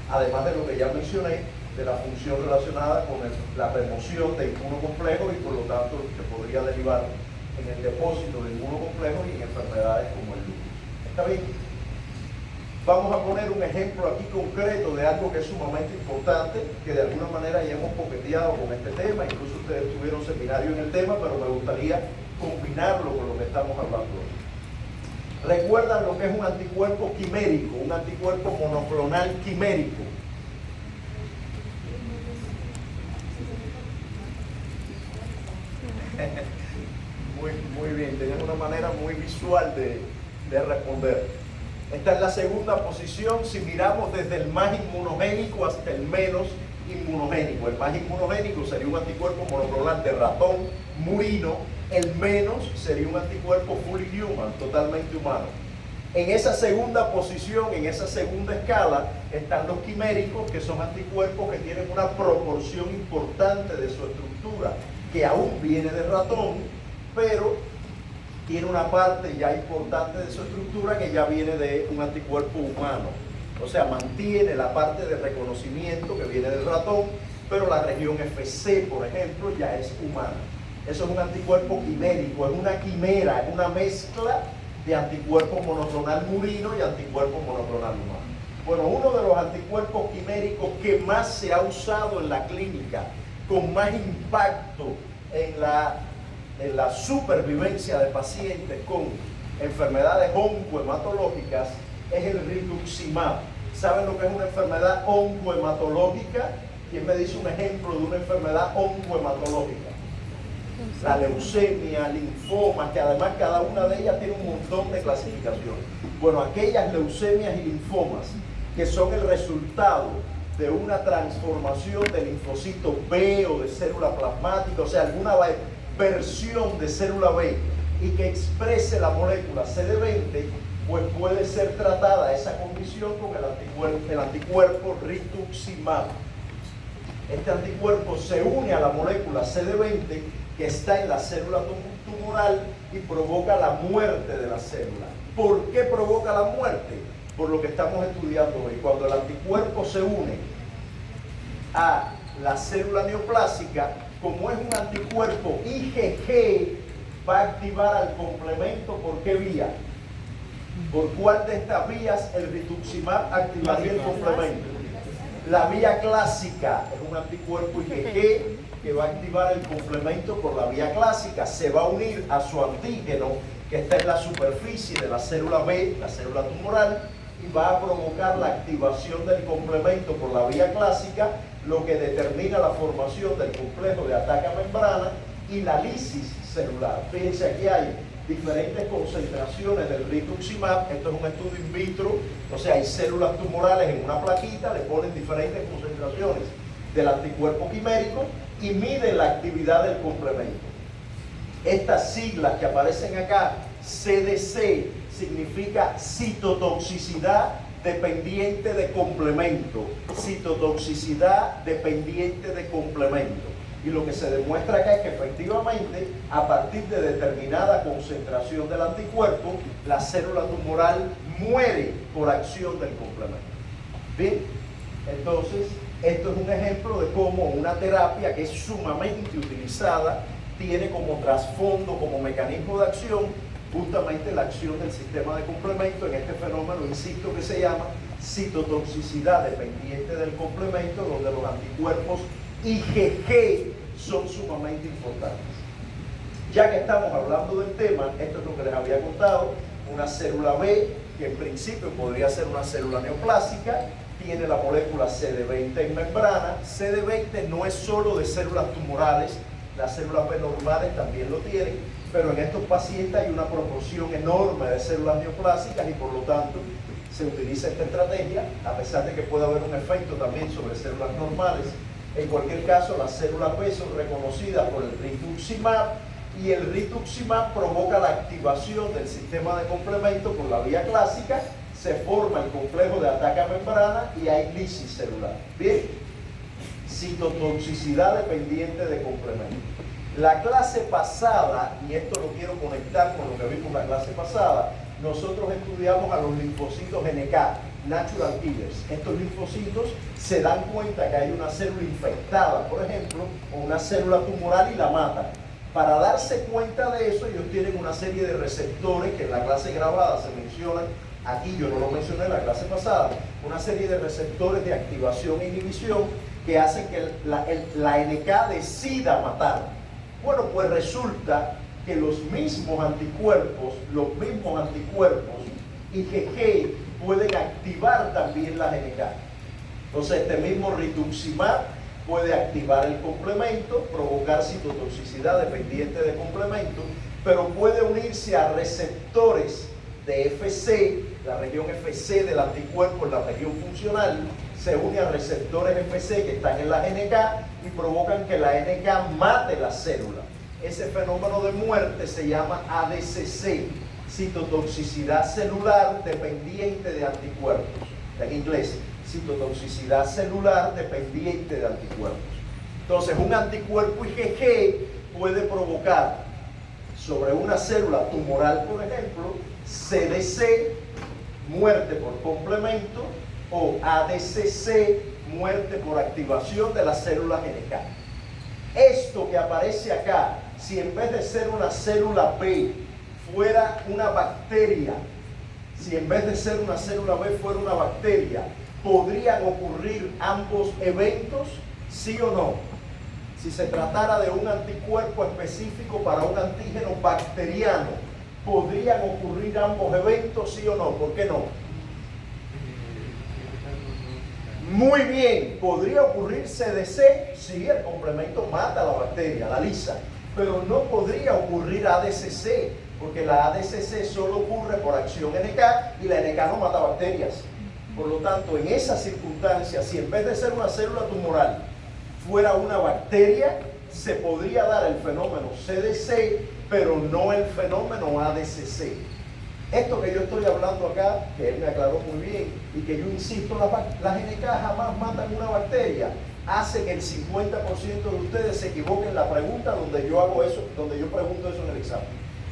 Además de lo que ya mencioné, de la función relacionada con la remoción de inmunocomplejos y por lo tanto que podría derivar en el depósito de inmunocomplejos y en enfermedades como el lupus. ¿Está bien? Vamos a poner un ejemplo aquí concreto de algo que es sumamente importante, que de alguna manera ya hemos coqueteado con este tema, incluso ustedes tuvieron seminario en el tema, pero me gustaría combinarlo con lo que estamos hablando hoy. ¿Recuerdan lo que es un anticuerpo quimérico, un anticuerpo monoclonal quimérico? Muy bien, tienen una manera muy visual de responder. Esta es la segunda posición si miramos desde el más inmunogénico hasta el menos inmunogénico. El más inmunogénico sería un anticuerpo monoclonal de ratón murino, el menos sería un anticuerpo fully human, totalmente humano. En esa segunda posición, en esa segunda escala, están los quiméricos, que son anticuerpos que tienen una proporción importante de su estructura, que aún viene de ratón, pero tiene una parte ya importante de su estructura que ya viene de un anticuerpo humano. O sea, mantiene la parte de reconocimiento que viene del ratón, pero la región FC, por ejemplo, ya es humana. Eso es un anticuerpo quimérico, es una quimera, es una mezcla de anticuerpo monoclonal murino y anticuerpo monoclonal humano. Bueno, uno de los anticuerpos quiméricos que más se ha usado en la clínica, con más impacto en la supervivencia de pacientes con enfermedades oncohematológicas, es el rituximab. ¿Saben lo que es una enfermedad oncohematológica? ¿Quién me dice un ejemplo de una enfermedad oncohematológica? la leucemia, linfoma, que además cada una de ellas tiene un montón de clasificaciones. Bueno, aquellas leucemias y linfomas que son el resultado de una transformación de linfocito B o de célula plasmática, o sea, alguna versión de célula B y que exprese la molécula CD20, pues puede ser tratada esa condición con el anticuerpo rituximab. Este anticuerpo se une a la molécula CD20 que está en la célula tumoral y provoca la muerte de la célula. ¿Por qué provoca la muerte? Por lo que estamos estudiando hoy. Cuando el anticuerpo se une a la célula neoplásica, como es un anticuerpo IgG, va a activar al complemento. ¿Por qué vía? ¿Por cuál de estas vías el rituximab activaría el complemento? La vía clásica es un anticuerpo IgG que va a activar el complemento por la vía clásica. Se va a unir a su antígeno que está en la superficie de la célula B, la célula tumoral, y va a provocar la activación del complemento por la vía clásica, lo que determina la formación del complejo de ataque a membrana y la lisis celular. Fíjense, aquí hay diferentes concentraciones del rituximab. Esto es un estudio in vitro, o sea, hay células tumorales en una plaquita, le ponen diferentes concentraciones del anticuerpo quimérico y miden la actividad del complemento. Estas siglas que aparecen acá, CDC, significa citotoxicidad dependiente de complemento. Citotoxicidad dependiente de complemento. Y lo que se demuestra acá es que efectivamente, a partir de determinada concentración del anticuerpo, la célula tumoral muere por acción del complemento. Bien, entonces, esto es un ejemplo de cómo una terapia que es sumamente utilizada tiene como trasfondo, como mecanismo de acción, justamente la acción del sistema de complemento en este fenómeno, insisto, que se llama citotoxicidad dependiente del complemento, donde los anticuerpos IgG son sumamente importantes. Ya que estamos hablando del tema, esto es lo que les había contado, una célula B, que en principio podría ser una célula neoplásica, tiene la molécula CD20 en membrana. CD20 no es solo de células tumorales, las células B normales también lo tienen, pero en estos pacientes hay una proporción enorme de células neoplásicas y por lo tanto se utiliza esta estrategia, a pesar de que puede haber un efecto también sobre células normales. En cualquier caso, las células B son reconocidas por el rituximab y el rituximab provoca la activación del sistema de complemento por la vía clásica, se forma el complejo de ataque a membrana y hay lisis celular. Bien, citotoxicidad dependiente de complemento. La clase pasada, y esto lo quiero conectar con lo que vimos la clase pasada, nosotros estudiamos a los linfocitos NK, natural killers. Estos linfocitos se dan cuenta que hay una célula infectada, por ejemplo, o una célula tumoral y la matan. Para darse cuenta de eso, ellos tienen una serie de receptores que en la clase grabada se mencionan. Aquí yo no lo mencioné en la clase pasada, una serie de receptores de activación e inhibición que hacen que la NK decida matar. Bueno, pues resulta que los mismos anticuerpos IgG pueden activar también las NK. Entonces este mismo rituximab puede activar el complemento, provocar citotoxicidad dependiente de complemento, pero puede unirse a receptores de FC, la región FC del anticuerpo en la región funcional, se une a receptores FC que están en la NK y provocan que la NK mate la célula. Ese fenómeno de muerte se llama ADCC, citotoxicidad celular dependiente de anticuerpos. En inglés, citotoxicidad celular dependiente de anticuerpos. Entonces, un anticuerpo IgG puede provocar sobre una célula tumoral, por ejemplo, CDC, muerte por complemento, o ADCC, muerte por activación de las células NK. Esto que aparece acá, si en vez de ser una célula B fuera una bacteria, si en vez de ser una célula B fuera una bacteria, ¿podrían ocurrir ambos eventos? ¿Sí o no? Si se tratara de un anticuerpo específico para un antígeno bacteriano, ¿podrían ocurrir ambos eventos? ¿Sí o no? ¿Por qué no? Muy bien, ¿podría ocurrir CDC? Sí, el complemento mata a la bacteria, la lisa. pero no podría ocurrir ADCC, porque la ADCC solo ocurre por acción NK y la NK no mata bacterias. Por lo tanto, en esas circunstancias, si en vez de ser una célula tumoral fuera una bacteria, se podría dar el fenómeno CDC, pero no el fenómeno ADCC. Esto que yo estoy hablando acá, que él me aclaró muy bien, y que yo insisto, las NK jamás matan una bacteria, hace que el 50% de ustedes se equivoquen en la pregunta donde yo hago eso, donde yo pregunto eso en el examen.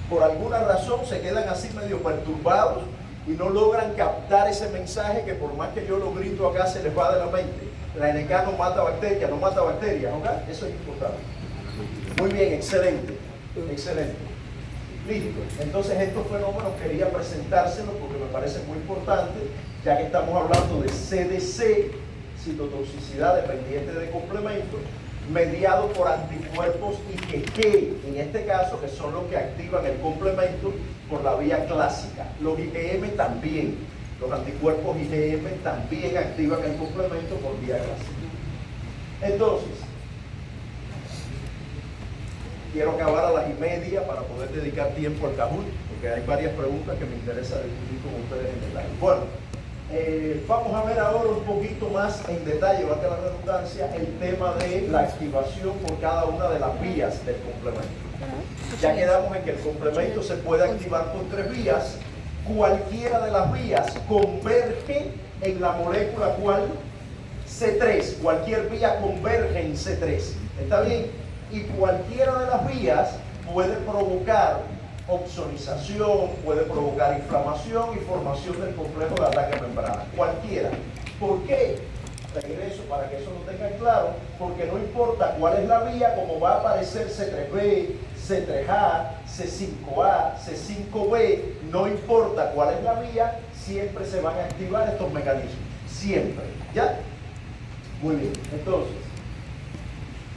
Por alguna razón se quedan así medio perturbados y no logran captar ese mensaje que por más que yo lo grito acá se les va de la mente. La NK no mata bacterias, ¿ok? Eso es importante. Muy bien, excelente, excelente. Listo. Entonces estos fenómenos quería presentárselos porque me parece muy importante, ya que estamos hablando de CDC, citotoxicidad dependiente de complemento, mediado por anticuerpos IgG, en este caso, que son los que activan el complemento por la vía clásica. Los IgM también, los anticuerpos IgM también activan el complemento por vía clásica. Entonces, quiero acabar a las 1:30 para poder dedicar tiempo al Kahoot, porque hay varias preguntas que me interesa discutir con ustedes en detalle. Bueno, vamos a ver ahora un poquito más en detalle, valga la redundancia, el tema de la activación por cada una de las vías del complemento. Ya quedamos en que el complemento se puede activar por 3 vías. Cualquiera de las vías converge en la molécula ¿cuál? C3. Cualquier vía converge en C3. ¿Está bien? Y cualquiera de las vías puede provocar opsonización, puede provocar inflamación y formación del complejo de ataque membrana. Cualquiera. ¿Por qué? Regreso para que eso lo tengan claro, porque no importa cuál es la vía, como va a aparecer C3B, C3A, C5A, C5B, no importa cuál es la vía, siempre se van a activar estos mecanismos. Siempre. ¿Ya? Muy bien. Entonces,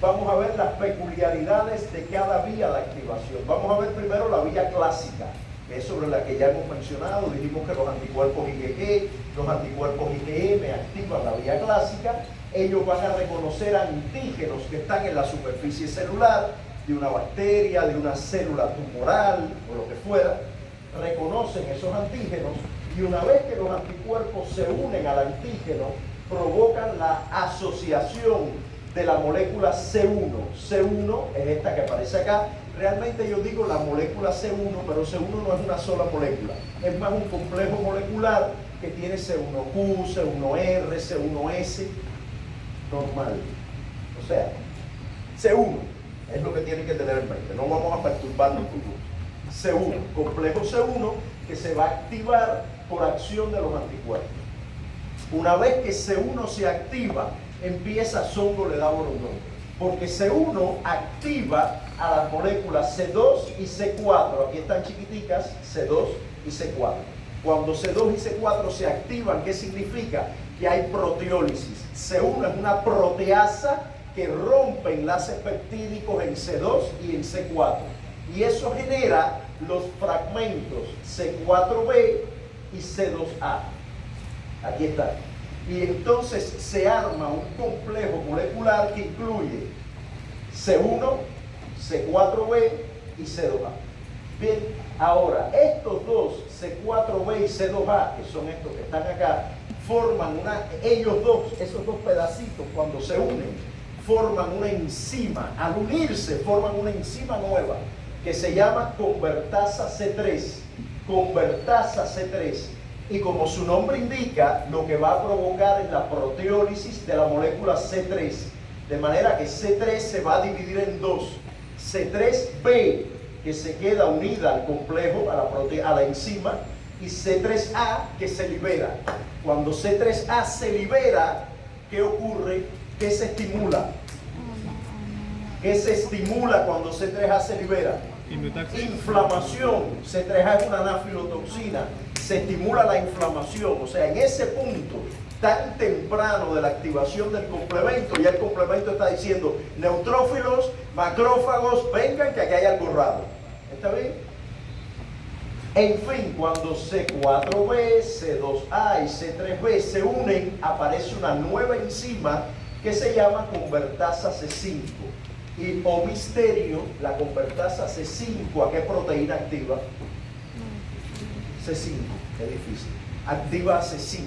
vamos a ver las peculiaridades de cada vía de activación. Vamos a ver primero la vía clásica, que es sobre la que ya hemos mencionado. Dijimos que los anticuerpos IgG, los anticuerpos IgM activan la vía clásica. Ellos van a reconocer antígenos que están en la superficie celular de una bacteria, de una célula tumoral o lo que fuera. Reconocen esos antígenos y una vez que los anticuerpos se unen al antígeno, provocan la asociación de la molécula C1. C1 es esta que aparece acá. Realmente yo digo la molécula C1, pero C1 no es una sola molécula. Es más un complejo molecular que tiene C1Q, C1R, C1S, normal. O sea, C1 es lo que tienen que tener en mente. No vamos a perturbarnos con C1, complejo C1 que se va a activar por acción de los anticuerpos. Una vez que C1 se activa, empieza Songo le da borondón, porque C1 activa a las moléculas C2 y C4, aquí están chiquiticas, C2 y C4. Cuando C2 y C4 se activan, ¿qué significa? Que hay proteólisis. C1 es una proteasa que rompe enlaces peptídicos en C2 y en C4, y eso genera los fragmentos C4b y C2a. Aquí está. Y entonces se arma un complejo molecular que incluye C1, C4b y C2a. Bien, ahora estos dos, C4b y C2a, que son estos que están acá, forman esos dos pedacitos cuando se unen, forman una enzima. Al unirse forman una enzima nueva que se llama convertasa C3. Convertasa C3. Y como su nombre indica, lo que va a provocar es la proteólisis de la molécula C3. De manera que C3 se va a dividir en dos. C3b, que se queda unida al complejo, a la enzima, y C3a, que se libera. Cuando C3a se libera, ¿qué ocurre? ¿Qué se estimula? ¿Qué se estimula cuando C3a se libera? Inflamación. C3a es una anafilotoxina. Se estimula la inflamación. O sea, en ese punto tan temprano de la activación del complemento, ya el complemento está diciendo: neutrófilos, macrófagos, vengan que aquí hay algo raro. ¿Está bien? En fin, cuando C4b, C2a y C3b se unen, aparece una nueva enzima que se llama convertasa C5. Y o misterio, la convertasa C5, ¿a qué proteína activa? C5, es difícil. Activa C5.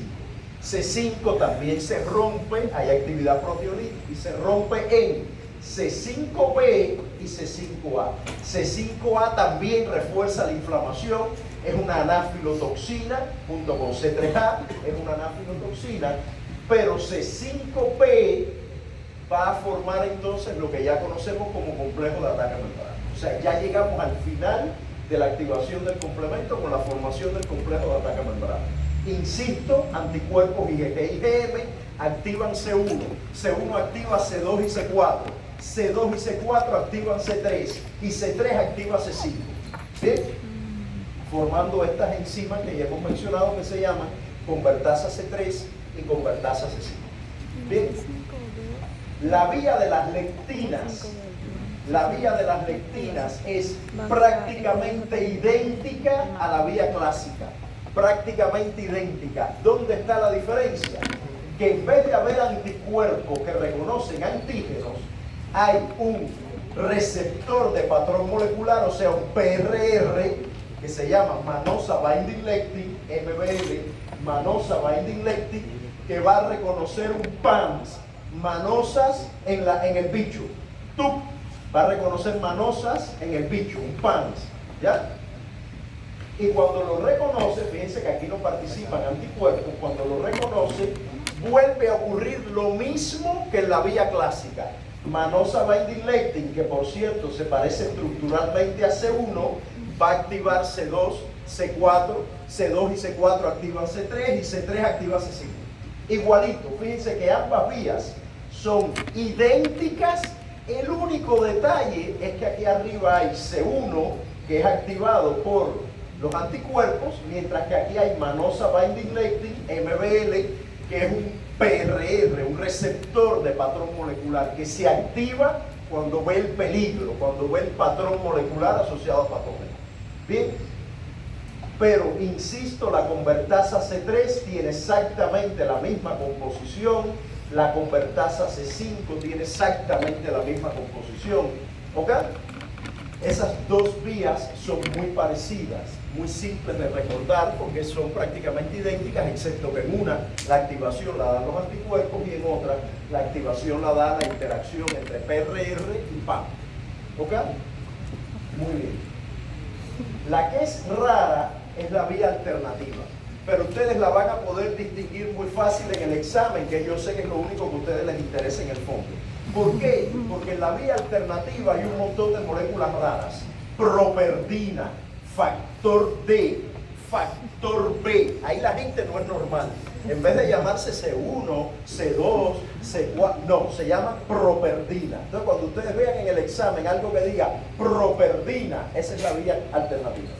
C5 también se rompe, hay actividad proteolítica, y se rompe en C5b y C5a. C5a también refuerza la inflamación, es una anafilotoxina, junto con C3a, es una anafilotoxina, pero C5b va a formar entonces lo que ya conocemos como complejo de ataque membrana. O sea, ya llegamos al final de la activación del complemento con la formación del complejo de ataque membrana. Insisto, anticuerpos IgG y IgM activan C1, C1 activa C2 y C4, C2 y C4 activan C3 y C3 activa C5. ¿Bien? Formando estas enzimas que ya hemos mencionado que se llaman convertasa C3 y convertasa C5. Bien. La vía de las lectinas es prácticamente idéntica a la vía clásica, prácticamente idéntica. ¿Dónde está la diferencia? Que en vez de haber anticuerpos que reconocen antígenos, hay un receptor de patrón molecular, o sea, un PRR, que se llama mannose Binding Lectin, MBL, mannose Binding Lectin, que va a reconocer un PAMS, mannosas en el bicho. TUP va a reconocer mannosas en el bicho, un PAMS, ¿ya? Y cuando lo reconoce, fíjense que aquí no participan anticuerpos, cuando lo reconoce, vuelve a ocurrir lo mismo que en la vía clásica. Mannose Binding Lectin, que por cierto se parece estructuralmente a C1, va a activar C2, C4, C2 y C4 activan C3 y C3 activa C5. Igualito, fíjense que ambas vías son idénticas. El único detalle es que aquí arriba hay C1, que es activado por los anticuerpos, mientras que aquí hay Mannose Binding Lectin, MBL, que es un PRR, un receptor de patrón molecular, que se activa cuando ve el peligro, cuando ve el patrón molecular asociado a patógenos. Bien, pero insisto, la convertasa C3 tiene exactamente la misma composición, la convertasa C5 tiene exactamente la misma composición, ¿ok? Esas dos vías son muy parecidas, muy simples de recordar porque son prácticamente idénticas, excepto que en una la activación la dan los anticuerpos y en otra la activación la da la interacción entre PRR y PAM. ¿Ok? Muy bien. La que es rara es la vía alternativa, pero ustedes la van a poder distinguir muy fácil en el examen, que yo sé que es lo único que a ustedes les interesa en el fondo. ¿Por qué? Porque en la vía alternativa hay un montón de moléculas raras. Properdina, factor D, factor B. Ahí la gente no es normal. En vez de llamarse C1, C2, C4, no, se llama properdina. Entonces cuando ustedes vean en el examen algo que diga properdina, esa es la vía alternativa.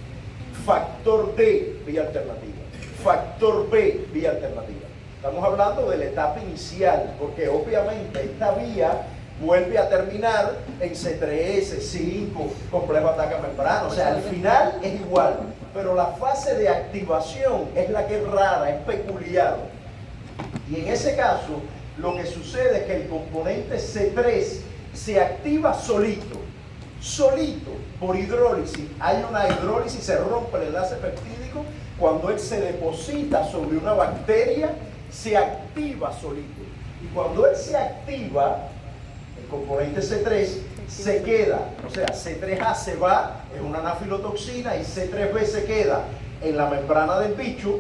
Factor D, vía alternativa. Factor B, vía alternativa. Estamos hablando de la etapa inicial, porque obviamente esta vía vuelve a terminar en C3, C5, complejo ataque membrana. O sea, al final es igual, pero la fase de activación es la que es rara, es peculiar. Y en ese caso, lo que sucede es que el componente C3 se activa solito, por hidrólisis. Hay una hidrólisis, se rompe el enlace peptídico. Cuando él se deposita sobre una bacteria, se activa solito. Y cuando él se activa, el componente C3 se queda, o sea, C3A se va, es una anafilotoxina, y C3B se queda en la membrana del bicho,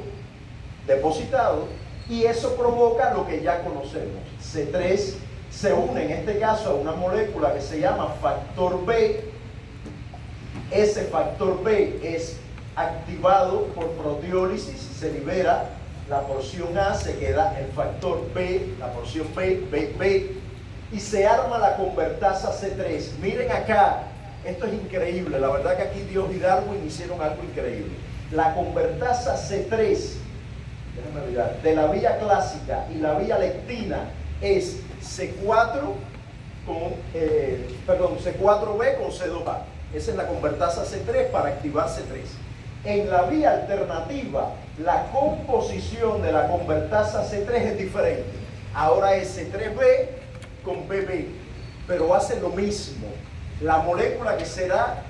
depositado, y eso provoca lo que ya conocemos. C3 se une, en este caso, a una molécula que se llama factor B. Ese factor B es activado por proteólisis, se libera la porción A, se queda el factor B, la porción B, y se arma la convertasa C3. Miren acá, esto es increíble, la verdad que aquí Dios y Darwin hicieron algo increíble. La convertasa C3, déjenme mirar, de la vía clásica y la vía lectina es C4 C4B con C2A. Esa es la convertasa C3 para activar C3. En la vía alternativa, la composición de la convertasa C3 es diferente. Ahora es C3B con BB. pero hace lo mismo. La molécula que será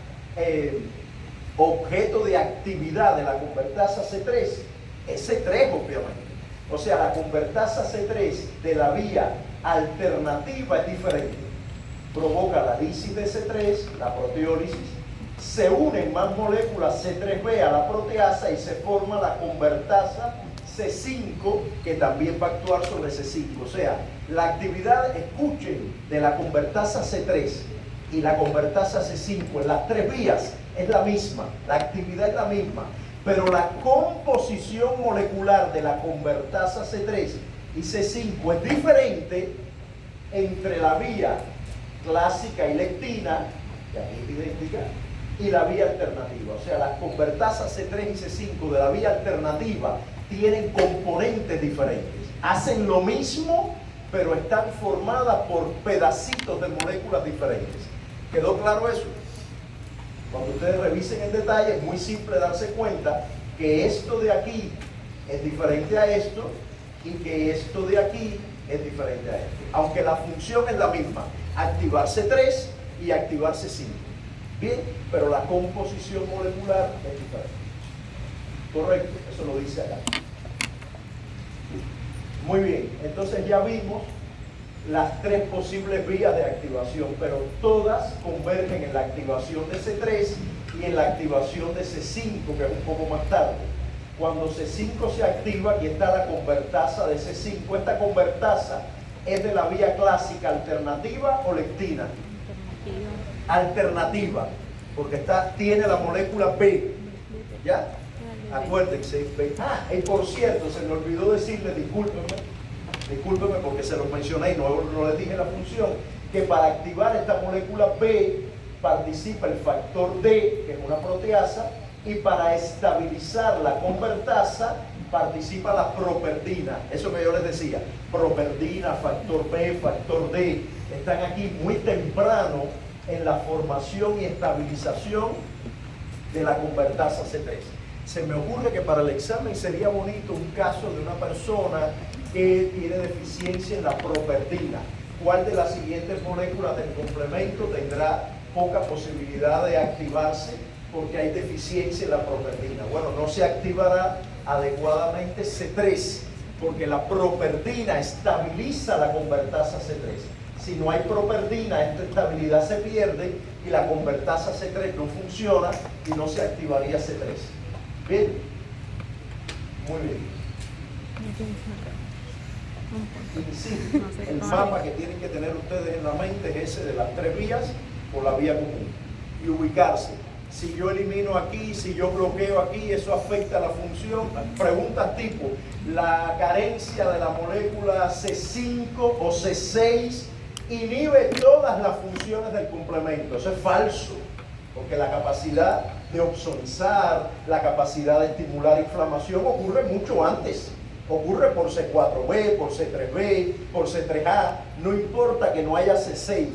objeto de actividad de la convertasa C3 es C3, obviamente. O sea, la convertasa C3 de la vía alternativa es diferente. Provoca la lisis de C3, la proteólisis, se unen más moléculas C3b a la proteasa y se forma la convertasa C5, que también va a actuar sobre C5. O sea, la actividad, escuchen, de la convertasa C3 y la convertasa C5 en las tres vías es la misma, la actividad es la misma, pero la composición molecular de la convertasa C3 y C5 es diferente entre la vía clásica y lectina, que aquí es idéntica, y la vía alternativa. O sea, las convertasas C3 y C5 de la vía alternativa tienen componentes diferentes. Hacen lo mismo, pero están formadas por pedacitos de moléculas diferentes. ¿Quedó claro eso? Cuando ustedes revisen en detalle, es muy simple darse cuenta que esto de aquí es diferente a esto y que esto de aquí es diferente a esto. Aunque la función es la misma, activar C3 y activar C5. Bien, pero la composición molecular es diferente. Correcto, eso lo dice acá. Muy bien, entonces ya vimos las tres posibles vías de activación, pero todas convergen en la activación de C3 y en la activación de C5, que es un poco más tarde. Cuando C5 se activa, aquí está la convertasa de C5. Esta convertasa es de la vía clásica alternativa o lectina. Alternativa, porque tiene la molécula B. ¿Ya? Acuérdense. Y por cierto, se me olvidó decirle, discúlpenme porque se lo mencioné y no les dije la función, que para activar esta molécula B participa el factor D, que es una proteasa, y para estabilizar la convertasa participa la properdina. Eso que yo les decía, properdina, factor B, factor D, están aquí muy temprano en la formación y estabilización de la convertasa C3. Se me ocurre que para el examen sería bonito un caso de una persona que tiene deficiencia en la properdina. ¿Cuál de las siguientes moléculas del complemento tendrá poca posibilidad de activarse porque hay deficiencia en la properdina? Bueno, no se activará adecuadamente C3 porque la properdina estabiliza la convertasa C3. Si no hay properdina, esta estabilidad se pierde y la convertasa C3 no funciona y no se activaría C3. ¿Bien? Muy bien. Insisto, el mapa que tienen que tener ustedes en la mente es ese de las tres vías por la vía común y ubicarse. Si yo elimino aquí, si yo bloqueo aquí, eso afecta la función. Preguntas tipo, la carencia de la molécula C5 o C6 inhibe todas las funciones del complemento. Eso es falso, porque la capacidad de opsonizar, la capacidad de estimular inflamación ocurre mucho antes. Ocurre por C4b, por C3b, por C3a. No importa que no haya C6.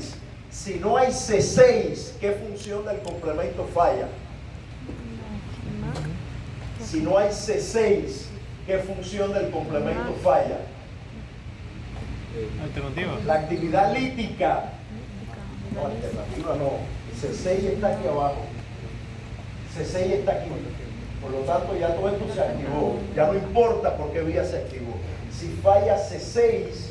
Si no hay C6, ¿qué función del complemento falla? Si no hay C6, ¿qué función del complemento falla? Alternativa. La actividad lítica. No, alternativa no. C6 está aquí abajo. C6 está aquí. Por lo tanto, ya todo esto se activó. Ya no importa por qué vía se activó. Si falla C6,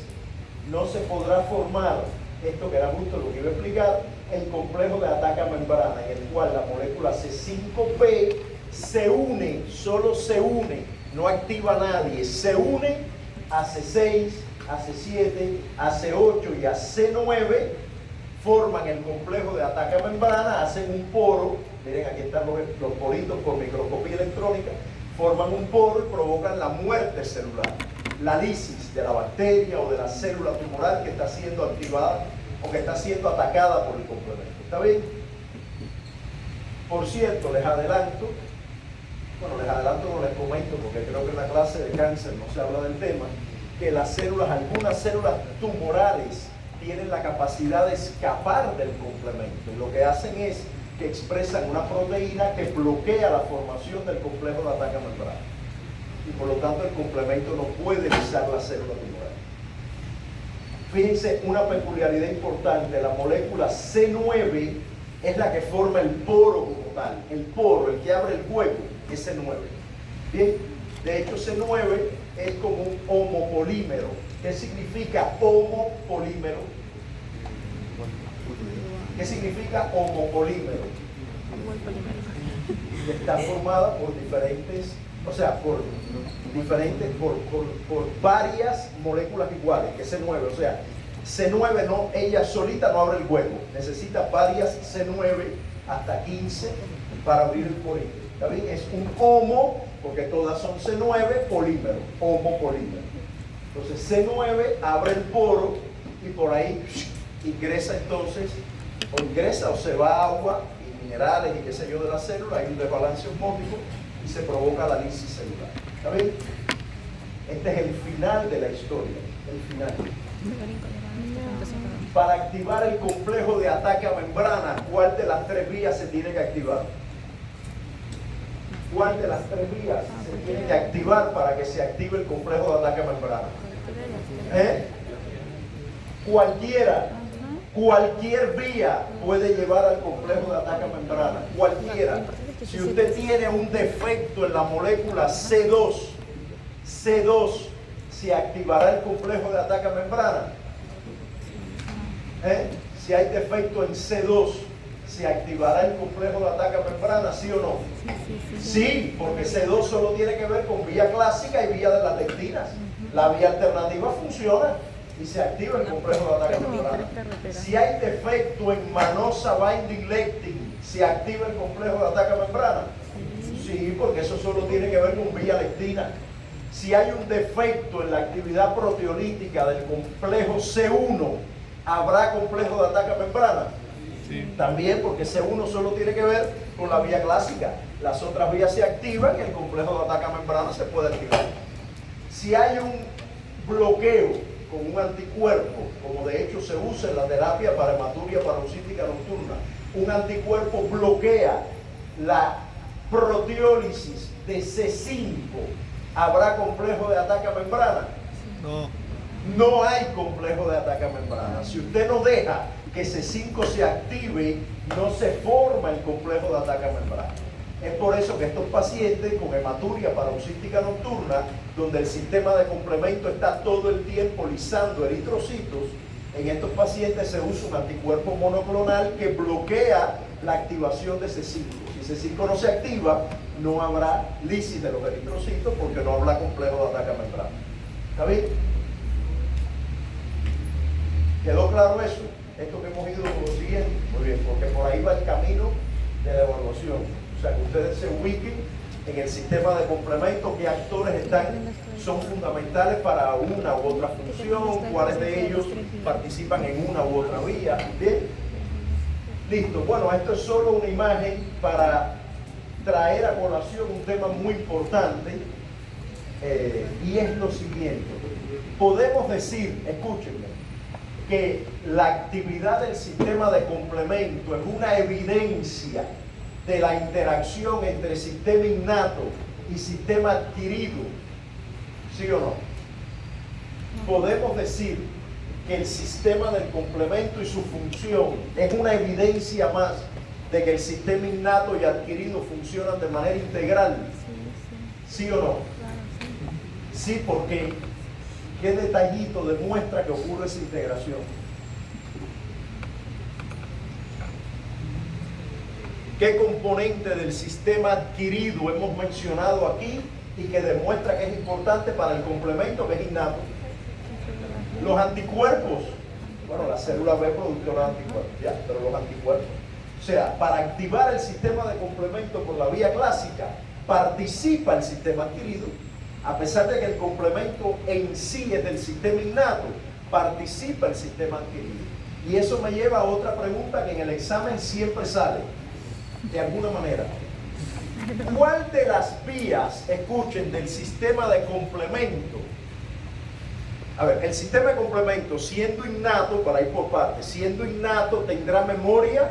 no se podrá formar esto que era justo lo que iba a explicar, el complejo de ataque a membrana, en el cual la molécula C5P se une, solo se une, no activa a nadie, se une a C6, a C7, a C8 y a C9, forman el complejo de ataque a membrana, hacen un poro. Miren, aquí están los poritos por microscopía electrónica, forman un poro y provocan la muerte celular, la lisis de la bacteria o de la célula tumoral que está siendo activada o que está siendo atacada por el complemento. ¿Está bien? Por cierto, les adelanto, no les comento porque creo que en la clase de cáncer no se habla del tema, que las células, algunas células tumorales tienen la capacidad de escapar del complemento y lo que hacen es que expresan una proteína que bloquea la formación del complejo de ataque a membrana y por lo tanto el complemento no puede pisar la célula tumoral. Fíjense una peculiaridad importante, la molécula C9 es la que forma el poro como tal, el poro, el que abre el hueco, es C9. Bien, de hecho C9 es como un homopolímero. ¿Qué significa homopolímero? ¿Qué significa homopolímero? Está formada por diferentes, o sea, por varias moléculas iguales, que C9, o sea, C9 no, ella solita no abre el hueco, necesita varias C9 hasta 15 para abrir el porito. ¿Está bien? Es un homo, porque todas son C9, polímero, homopolímero. Entonces C9 abre el poro y por ahí ingresa entonces, o se va agua y minerales y qué sé yo de la célula, hay un desbalance osmótico y se provoca la lisis celular. ¿Está bien? Este es el final de la historia, el final. Para activar el complejo de ataque a membrana, ¿cuál de las tres vías se tiene que activar? ¿Cuál de las tres vías se tiene que activar para que se active el complejo de ataque a membrana? Cualquier vía puede llevar al complejo de ataque a membrana, cualquiera. Si usted tiene un defecto en la molécula C2, se activará el complejo de ataque a membrana. Si hay defecto en C2, ¿se activará el complejo de ataque a membrana, sí o no? Sí, porque C2 solo tiene que ver con vía clásica y vía de las lectinas. La vía alternativa funciona y se activa el complejo de ataque a membrana. Si hay defecto en manosa binding lectin, ¿se activa el complejo de ataque a membrana? Sí, porque eso solo tiene que ver con vía lectina. Si hay un defecto en la actividad proteolítica del complejo C1, ¿habrá complejo de ataque a membrana? Sí. También, porque C1 solo tiene que ver con la vía clásica. Las otras vías se activan y el complejo de ataque a membrana se puede activar. Si hay un bloqueo con un anticuerpo, como de hecho se usa en la terapia para hematuria paroxística nocturna, un anticuerpo bloquea la proteólisis de C5, ¿habrá complejo de ataque a membrana? No. No hay complejo de ataque a membrana. Si usted no deja que C5 se active, no se forma el complejo de ataque a membrana. Es por eso que estos pacientes con hematuria paroxística nocturna, donde el sistema de complemento está todo el tiempo lisando eritrocitos, en estos pacientes se usa un anticuerpo monoclonal que bloquea la activación de C5. Si C5 no se activa, no habrá lisis de los eritrocitos porque no habrá complejo de ataque a membrana. ¿Está bien? ¿Quedó claro eso? Esto que hemos ido siguiendo. Muy bien, porque por ahí va el camino de la evaluación. O sea, que ustedes se ubiquen en el sistema de complemento, qué actores son fundamentales para una u otra función, cuáles de ellos participan en una u otra vía. Bien, listo. Bueno, esto es solo una imagen para traer a colación un tema muy importante y es lo siguiente. Podemos decir, escúchenme, que la actividad del sistema de complemento es una evidencia de la interacción entre sistema innato y sistema adquirido, ¿sí o no? Podemos decir que el sistema del complemento y su función es una evidencia más de que el sistema innato y adquirido funcionan de manera integral, ¿sí o no? Sí, porque ¿qué detallito demuestra que ocurre esa integración? ¿Qué componente del sistema adquirido hemos mencionado aquí y que demuestra que es importante para el complemento, que es innato? Los anticuerpos. Bueno, la célula B productora de anticuerpos, ya, pero los anticuerpos. O sea, para activar el sistema de complemento por la vía clásica, participa el sistema adquirido, a pesar de que el complemento en sí es del sistema innato, participa el sistema adquirido. Y eso me lleva a otra pregunta que en el examen siempre sale. De alguna manera, ¿cuál de las vías, escuchen, del sistema de complemento? A ver, el sistema de complemento, siendo innato, para ir por partes, siendo innato, ¿tendrá memoria?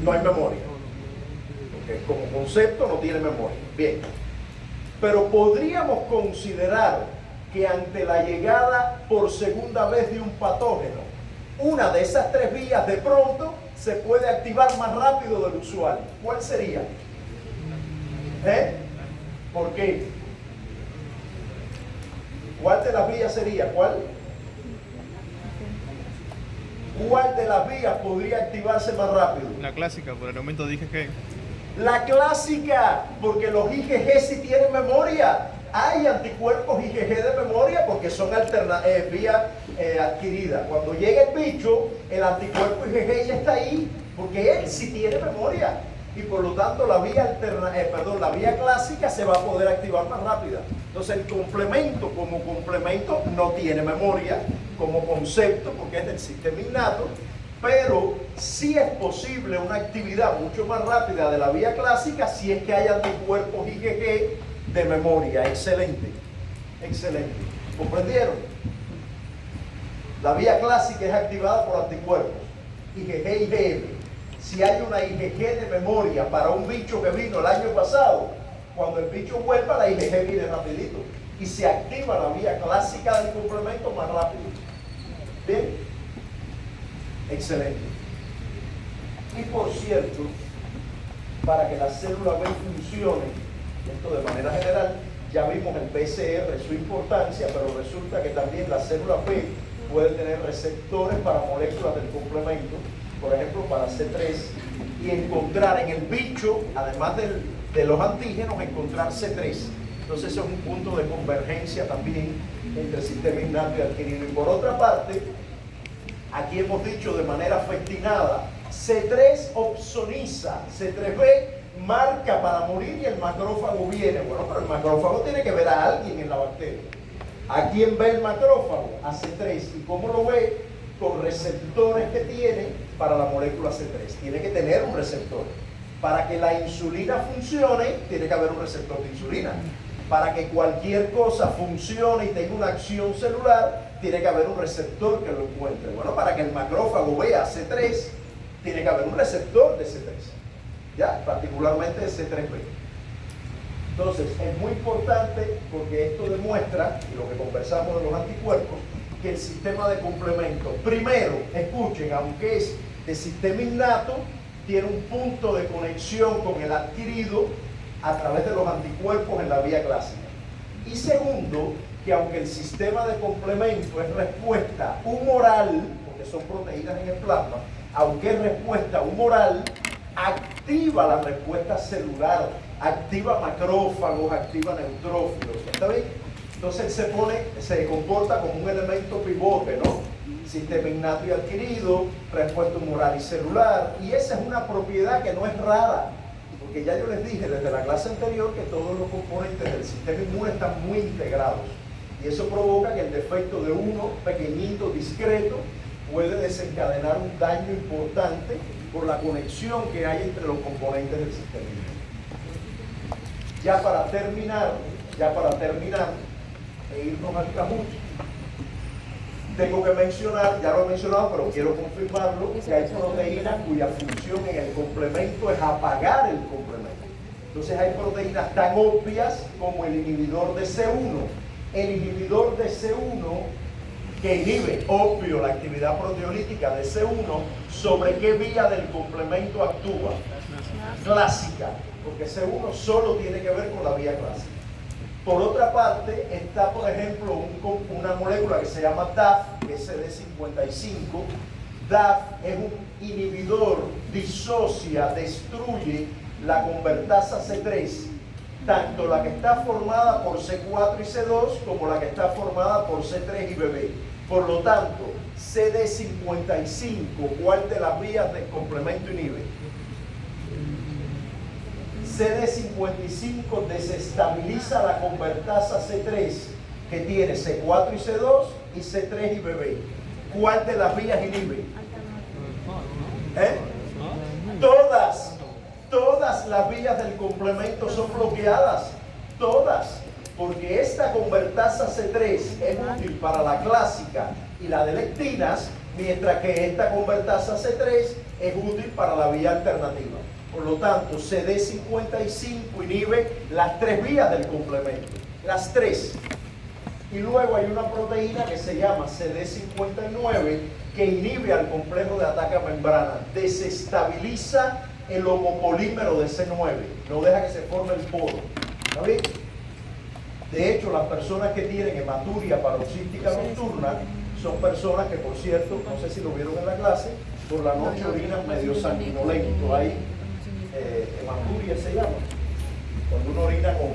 No hay memoria. Porque como concepto no tiene memoria. Bien. Pero podríamos considerar que ante la llegada por segunda vez de un patógeno, una de esas 3 vías de pronto se puede activar más rápido del usual. ¿Cuál sería? ¿Por qué? ¿Cuál de las vías sería? ¿Cuál? ¿Cuál de las vías podría activarse más rápido? La clásica, por el aumento de IgG. La clásica, porque los IgG sí tienen memoria. Hay anticuerpos IgG de memoria porque son vía adquirida. Cuando llega el bicho, el anticuerpo IgG ya está ahí, porque él sí tiene memoria. Y por lo tanto la vía clásica se va a poder activar más rápida. Entonces el complemento como complemento no tiene memoria como concepto porque es del sistema innato, pero sí es posible una actividad mucho más rápida de la vía clásica si es que hay anticuerpos IgG de memoria. Excelente, excelente. ¿Comprendieron? La vía clásica es activada por anticuerpos IgG y IgM. Si hay una IgG de memoria para un bicho que vino el año pasado, cuando el bicho vuelva, la IgG viene rapidito y se activa la vía clásica del complemento más rápido. ¿Bien? Excelente. Y por cierto, para que la célula B funcione, esto de manera general, ya vimos el PCR, su importancia, pero resulta que también la célula B puede tener receptores para moléculas del complemento, por ejemplo para C3, y encontrar en el bicho, además de los antígenos, encontrar C3. Entonces eso es un punto de convergencia también entre el sistema innato y adquirido. Y por otra parte, aquí hemos dicho de manera festinada, C3 opsoniza, C3b marca para morir y el macrófago viene. Bueno, pero el macrófago tiene que ver a alguien en la bacteria. ¿A quién ve el macrófago? A C3. ¿Y cómo lo ve? Con receptores que tiene para la molécula C3. Tiene que tener un receptor. Para que la insulina funcione, tiene que haber un receptor de insulina. Para que cualquier cosa funcione y tenga una acción celular, tiene que haber un receptor que lo encuentre. Bueno, para que el macrófago vea C3, tiene que haber un receptor de C3. ¿Ya? Particularmente de C3b. Entonces, es muy importante porque esto demuestra, y lo que conversamos de los anticuerpos, que el sistema de complemento, primero, escuchen, aunque es de sistema innato, tiene un punto de conexión con el adquirido a través de los anticuerpos en la vía clásica. Y segundo, que aunque el sistema de complemento es respuesta humoral, porque son proteínas en el plasma, aunque es respuesta humoral, activa la respuesta celular, activa macrófagos, activa neutrófilos. ¿Está bien? Entonces se comporta como un elemento pivote, ¿no? Sistema innato y adquirido, respuesta humoral y celular. Y esa es una propiedad que no es rara, porque ya yo les dije desde la clase anterior que todos los componentes del sistema inmune están muy integrados. Y eso provoca que el defecto de uno pequeñito, discreto, puede desencadenar un daño importante por la conexión que hay entre los componentes del sistema inmune. Ya para terminar, e irnos al camucho, tengo que mencionar, ya lo he mencionado, pero quiero confirmarlo, que hay proteínas cuya función en el complemento es apagar el complemento. Entonces hay proteínas tan obvias como el inhibidor de C1. El inhibidor de C1 que inhibe, obvio, la actividad proteolítica de C1, ¿sobre qué vía del complemento actúa? Clásica, porque C1 solo tiene que ver con la vía clásica. Por otra parte, está, por ejemplo, una molécula que se llama DAF, que es CD55. DAF es un inhibidor, disocia, destruye la convertasa C3, tanto la que está formada por C4 y C2 como la que está formada por C3 y BB. Por lo tanto, CD55, ¿cuál de las vías del complemento inhibe? CD55 desestabiliza la convertasa C3 que tiene C4 y C2 y C3 y BB. ¿Cuál de las vías inhibe? Todas las vías del complemento son bloqueadas, todas, porque esta convertasa C3 es útil para la clásica y la de lectinas, mientras que esta convertasa C3 es útil para la vía alternativa. Por lo tanto, CD55 inhibe las 3 vías del complemento, las 3. Y luego hay una proteína que se llama CD59 que inhibe al complejo de ataque a membrana, desestabiliza el homopolímero de C9, no deja que se forme el poro. ¿Está bien? De hecho, las personas que tienen hematuria paroxística nocturna son personas que, por cierto, no sé si lo vieron en la clase, por la noche orinan medio sanguinolento. Hay hematuria se llama, cuando uno orina con...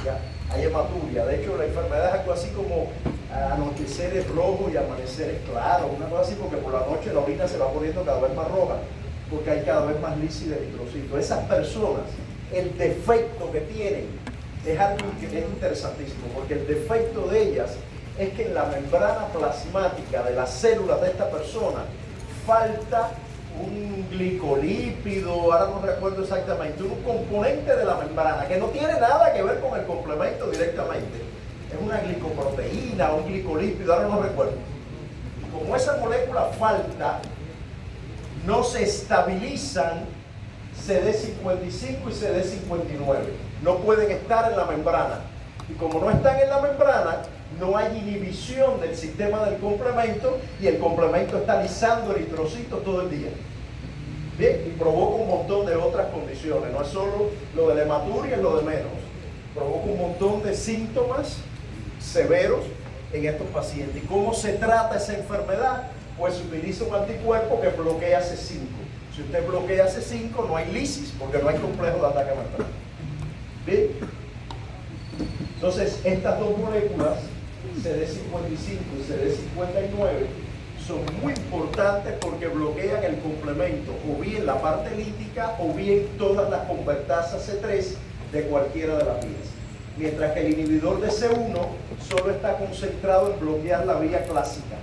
ya, hay hematuria. De hecho, la enfermedad es algo así como anocheceres rojos y amaneceres claros, una cosa así, porque por la noche la orina se va poniendo cada vez más roja, porque hay cada vez más lisis de eritrocitos. Esas personas, el defecto que tienen es algo que es interesantísimo, porque el defecto de ellas es que en la membrana plasmática de las células de esta persona falta un glicolípido, ahora no recuerdo exactamente, un componente de la membrana que no tiene nada que ver con el complemento directamente. Es una glicoproteína, un glicolípido, ahora no recuerdo. Y como esa molécula falta, no se estabilizan CD55 y CD59. No pueden estar en la membrana. Y como no están en la membrana, no hay inhibición del sistema del complemento y el complemento está lisando eritrocitos todo el día. Bien, y provoca un montón de otras condiciones. No es solo lo de la hematuria, es lo de menos. Provoca un montón de síntomas severos en estos pacientes. ¿Y cómo se trata esa enfermedad? Pues se utiliza un anticuerpo que bloquea C5. Si usted bloquea C5, no hay lisis, porque no hay complejo de ataque mental. Bien. Entonces, estas dos moléculas, CD55 y CD59, son muy importantes porque bloquean el complemento, o bien la parte lítica, o bien todas las convertasas C3 de cualquiera de las vías. Mientras que el inhibidor de C1 solo está concentrado en bloquear la vía clásica,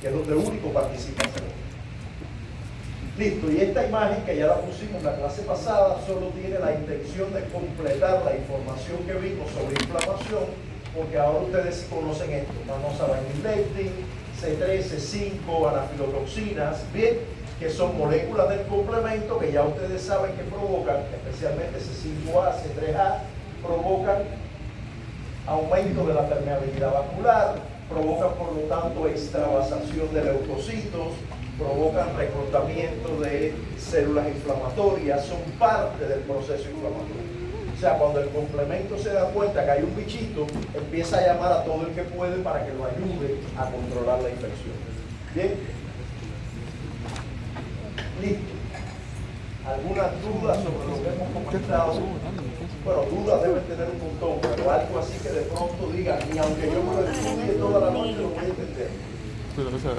que es donde único participa C1. Listo, y esta imagen que ya la pusimos en la clase pasada solo tiene la intención de completar la información que vimos sobre inflamación, porque ahora ustedes conocen esto: mannose-binding, C3, C5, anafilotoxinas, bien, que son moléculas del complemento que ya ustedes saben que provocan, especialmente C5A, C3A, provocan aumento de la permeabilidad vascular, provocan por lo tanto extravasación de leucocitos, provocan reclutamiento de células inflamatorias, son parte del proceso inflamatorio. O sea, cuando el complemento se da cuenta que hay un bichito, empieza a llamar a todo el que puede para que lo ayude a controlar la infección. ¿Bien? Listo. ¿Alguna duda sobre lo que hemos comentado? Bueno, dudas deben tener un montón, pero algo así que de pronto digan, ni aunque yo me lo estudie toda la noche lo voy a entender.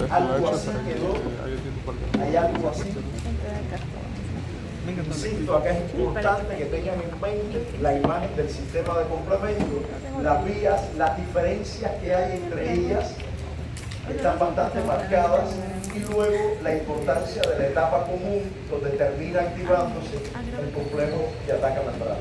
Algo así quedó, hay algo así. Insisto, acá es importante que tengan en mente la imagen del sistema de complemento, las vías, las diferencias que hay entre ellas, están bastante marcadas, y luego la importancia de la etapa común donde termina activándose el complejo de ataque a membrana.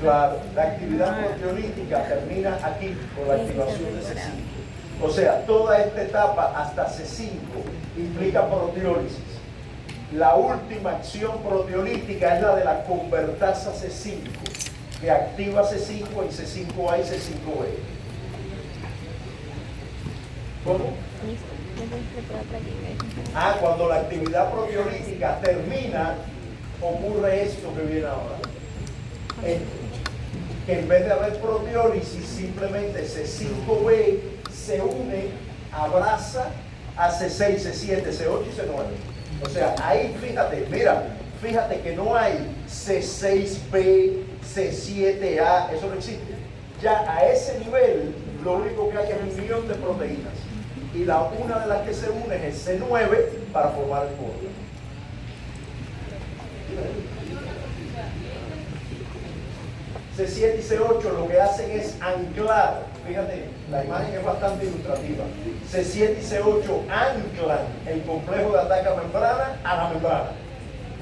Claro, la actividad proteolítica termina aquí con la activación de C5. O sea, toda esta etapa hasta C5 implica proteólisis. La última acción proteolítica es la de la convertasa C5, que activa C5 en C5A y C5B. ¿Cómo? Cuando la actividad proteolítica termina, ocurre esto que viene ahora. Que en vez de haber proteólisis, simplemente C5B se une, abraza a C6, C7, C8 y C9. O sea, ahí fíjate, fíjate que no hay C6B, C7A, eso no existe. Ya a ese nivel, lo único que hay es unión de proteínas. Y una de las que se une es el C9 para formar el poro. C7 y C8 lo que hacen es anclar, fíjate, la imagen es bastante ilustrativa. C7 y C8 anclan el complejo de ataque a membrana a la membrana.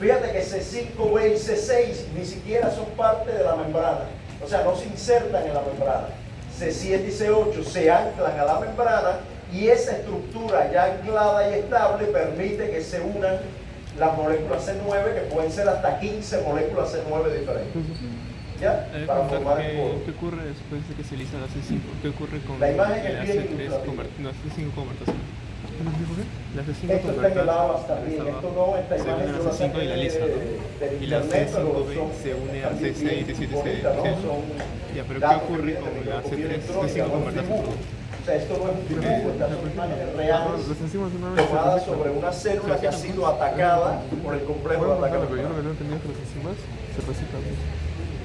Fíjate que C5B y C6 ni siquiera son parte de la membrana, o sea, no se insertan en la membrana. C7 y C8 se anclan a la membrana y esa estructura ya anclada y estable permite que se unan las moléculas C9, que pueden ser hasta 15 moléculas C9 diferentes. ¿Ya? Para formar el polo. ¿Qué ocurre después de que se lisa la C5? ¿Qué ocurre con La imagen que la tiene C3 ilustrativa. la C5 convertación? La C5 Esto está en el ABAS también, esto no, esta se imagen une a yo la la C5 y la lisa, ¿no? del Y la internet, pero C5B son se une a también C6, bien C7, bonitas, ¿no? C7. Son Ya, pero ¿qué datos que ocurre vienen con de la microscopía C3, electrónica, C5 no es un convertación? dibujo. O sea, esto no es un dibujo, estas son imágenes reales Las encima una vez tomadas sobre una célula que ha sido atacada por el complejo de ataque pero yo lo membrana. que no entendía es que las enzimas se reciclan.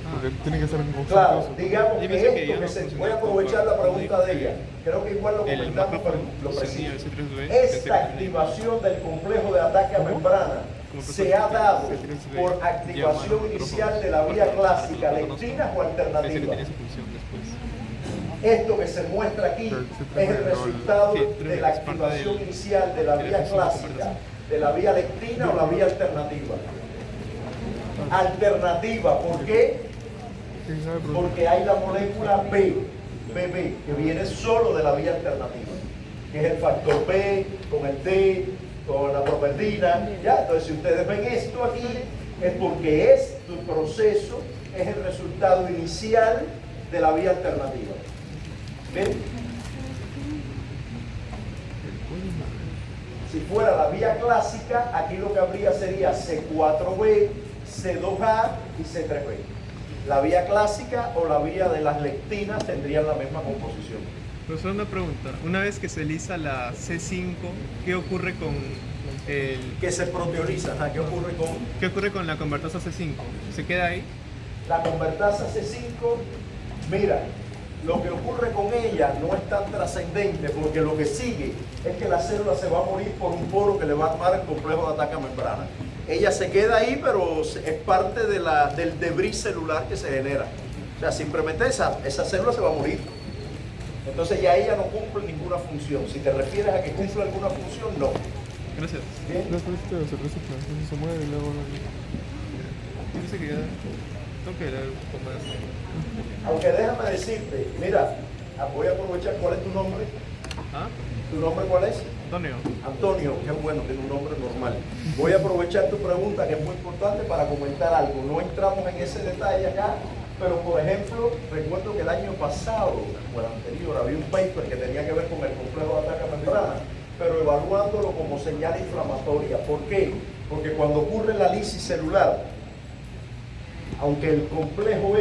Porque tienen que estar en Claro, digamos Yo que pienso que esto ya que no se, funciona voy a aprovechar la pregunta de ella, creo que igual lo El comentamos, macrófago pero lo se preciso. unía al C3B. Esta activación del complejo de ataque a membrana se ha dado por activación inicial de la vía clásica, lectinas o Ese que alternativa. tenía su función después. Esto que se muestra aquí es el resultado de la activación inicial de la vía clásica, de la vía lectina o la vía alternativa. Alternativa, ¿por qué? Porque hay la molécula BB, que viene solo de la vía alternativa, que es el factor B con el D, con la properdina. ¿Ya? Entonces, si ustedes ven esto aquí, es porque este proceso es el resultado inicial de la vía alternativa. ¿Ven? Si fuera la vía clásica, aquí lo que habría sería C4B, C2A y C3B. La vía clásica o la vía de las lectinas tendrían la misma composición. Profesor, una pregunta. Una vez que se lisa la C5, ¿qué ocurre con el... Que se proteoliza. Ajá, ¿qué ocurre con ¿Qué ocurre con la convertasa C5? ¿Se queda ahí? la convertasa C5? Mira, lo que ocurre con ella no es tan trascendente, porque lo que sigue es que la célula se va a morir por un poro que le va a armar el complejo de ataque a membrana. Ella se queda ahí, pero es parte de del debris celular que se genera. O sea, simplemente esa célula se va a morir. Entonces ya ella no cumple ninguna función. Si te refieres a que cumple alguna función, no. Gracias. ¿Bien? No, pero esto se recicla, entonces se mueve y luego... Yo pensé que ya... Tengo que leer un poco más. Aunque déjame decirte, mira, voy a aprovechar, ¿cuál es tu nombre? ¿Ah? ¿Tu nombre cuál es? Antonio. Antonio, qué bueno, tiene un nombre normal. Voy a aprovechar tu pregunta, que es muy importante, para comentar algo. No entramos en ese detalle acá, pero por ejemplo, recuerdo que el año pasado, o el anterior, había un paper que tenía que ver con el complejo de ataque a membrana, pero evaluándolo como señal inflamatoria. ¿Por qué? Porque cuando ocurre la lisis celular, aunque el complejo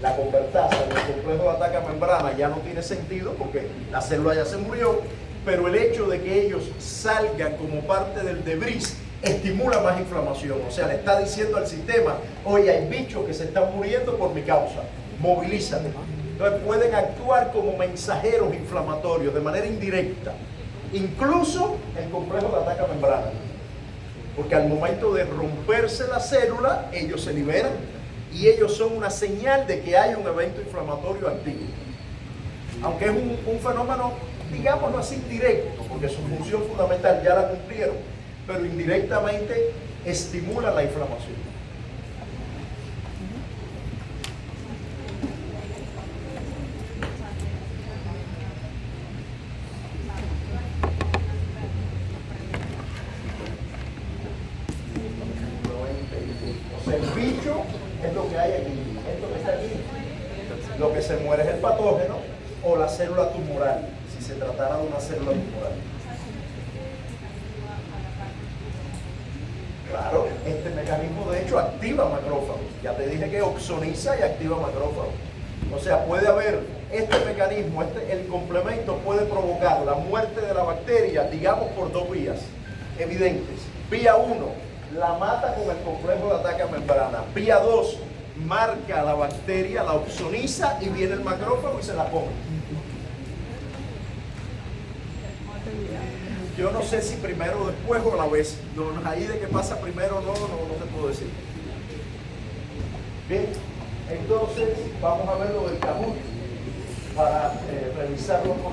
la convertasa del complejo de ataque a membrana ya no tiene sentido porque la célula ya se murió, pero el hecho de que ellos salgan como parte del debris estimula más inflamación. O sea, le está diciendo al sistema, oye, hay bichos que se están muriendo por mi causa, movilízate. Entonces pueden actuar como mensajeros inflamatorios de manera indirecta, incluso el complejo de ataque a membrana, porque al momento de romperse la célula, ellos se liberan y ellos son una señal de que hay un evento inflamatorio activo. Aunque es un fenómeno, digámoslo así, directo, porque su función fundamental ya la cumplieron, pero indirectamente estimulan la inflamación. O sea, el bicho es lo que hay aquí, esto que está aquí. Lo que se muere es el patógeno o la célula tumoral, si se tratara de una célula tumoral. Claro, este mecanismo de hecho activa macrófagos. Ya te dije que oxoniza y activa macrófagos. O sea, puede haber este mecanismo, el complemento puede provocar la muerte de la bacteria, digamos, por dos vías evidentes. Vía 1, la mata con el complejo de ataque a membrana. Vía 2, marca a la bacteria, la oxoniza y viene el macrófago y se la come. Yo no sé si primero o después o a la vez. No, ahí de que pasa primero no te puedo decir. Bien, entonces vamos a ver lo del Kahoot para revisarlo con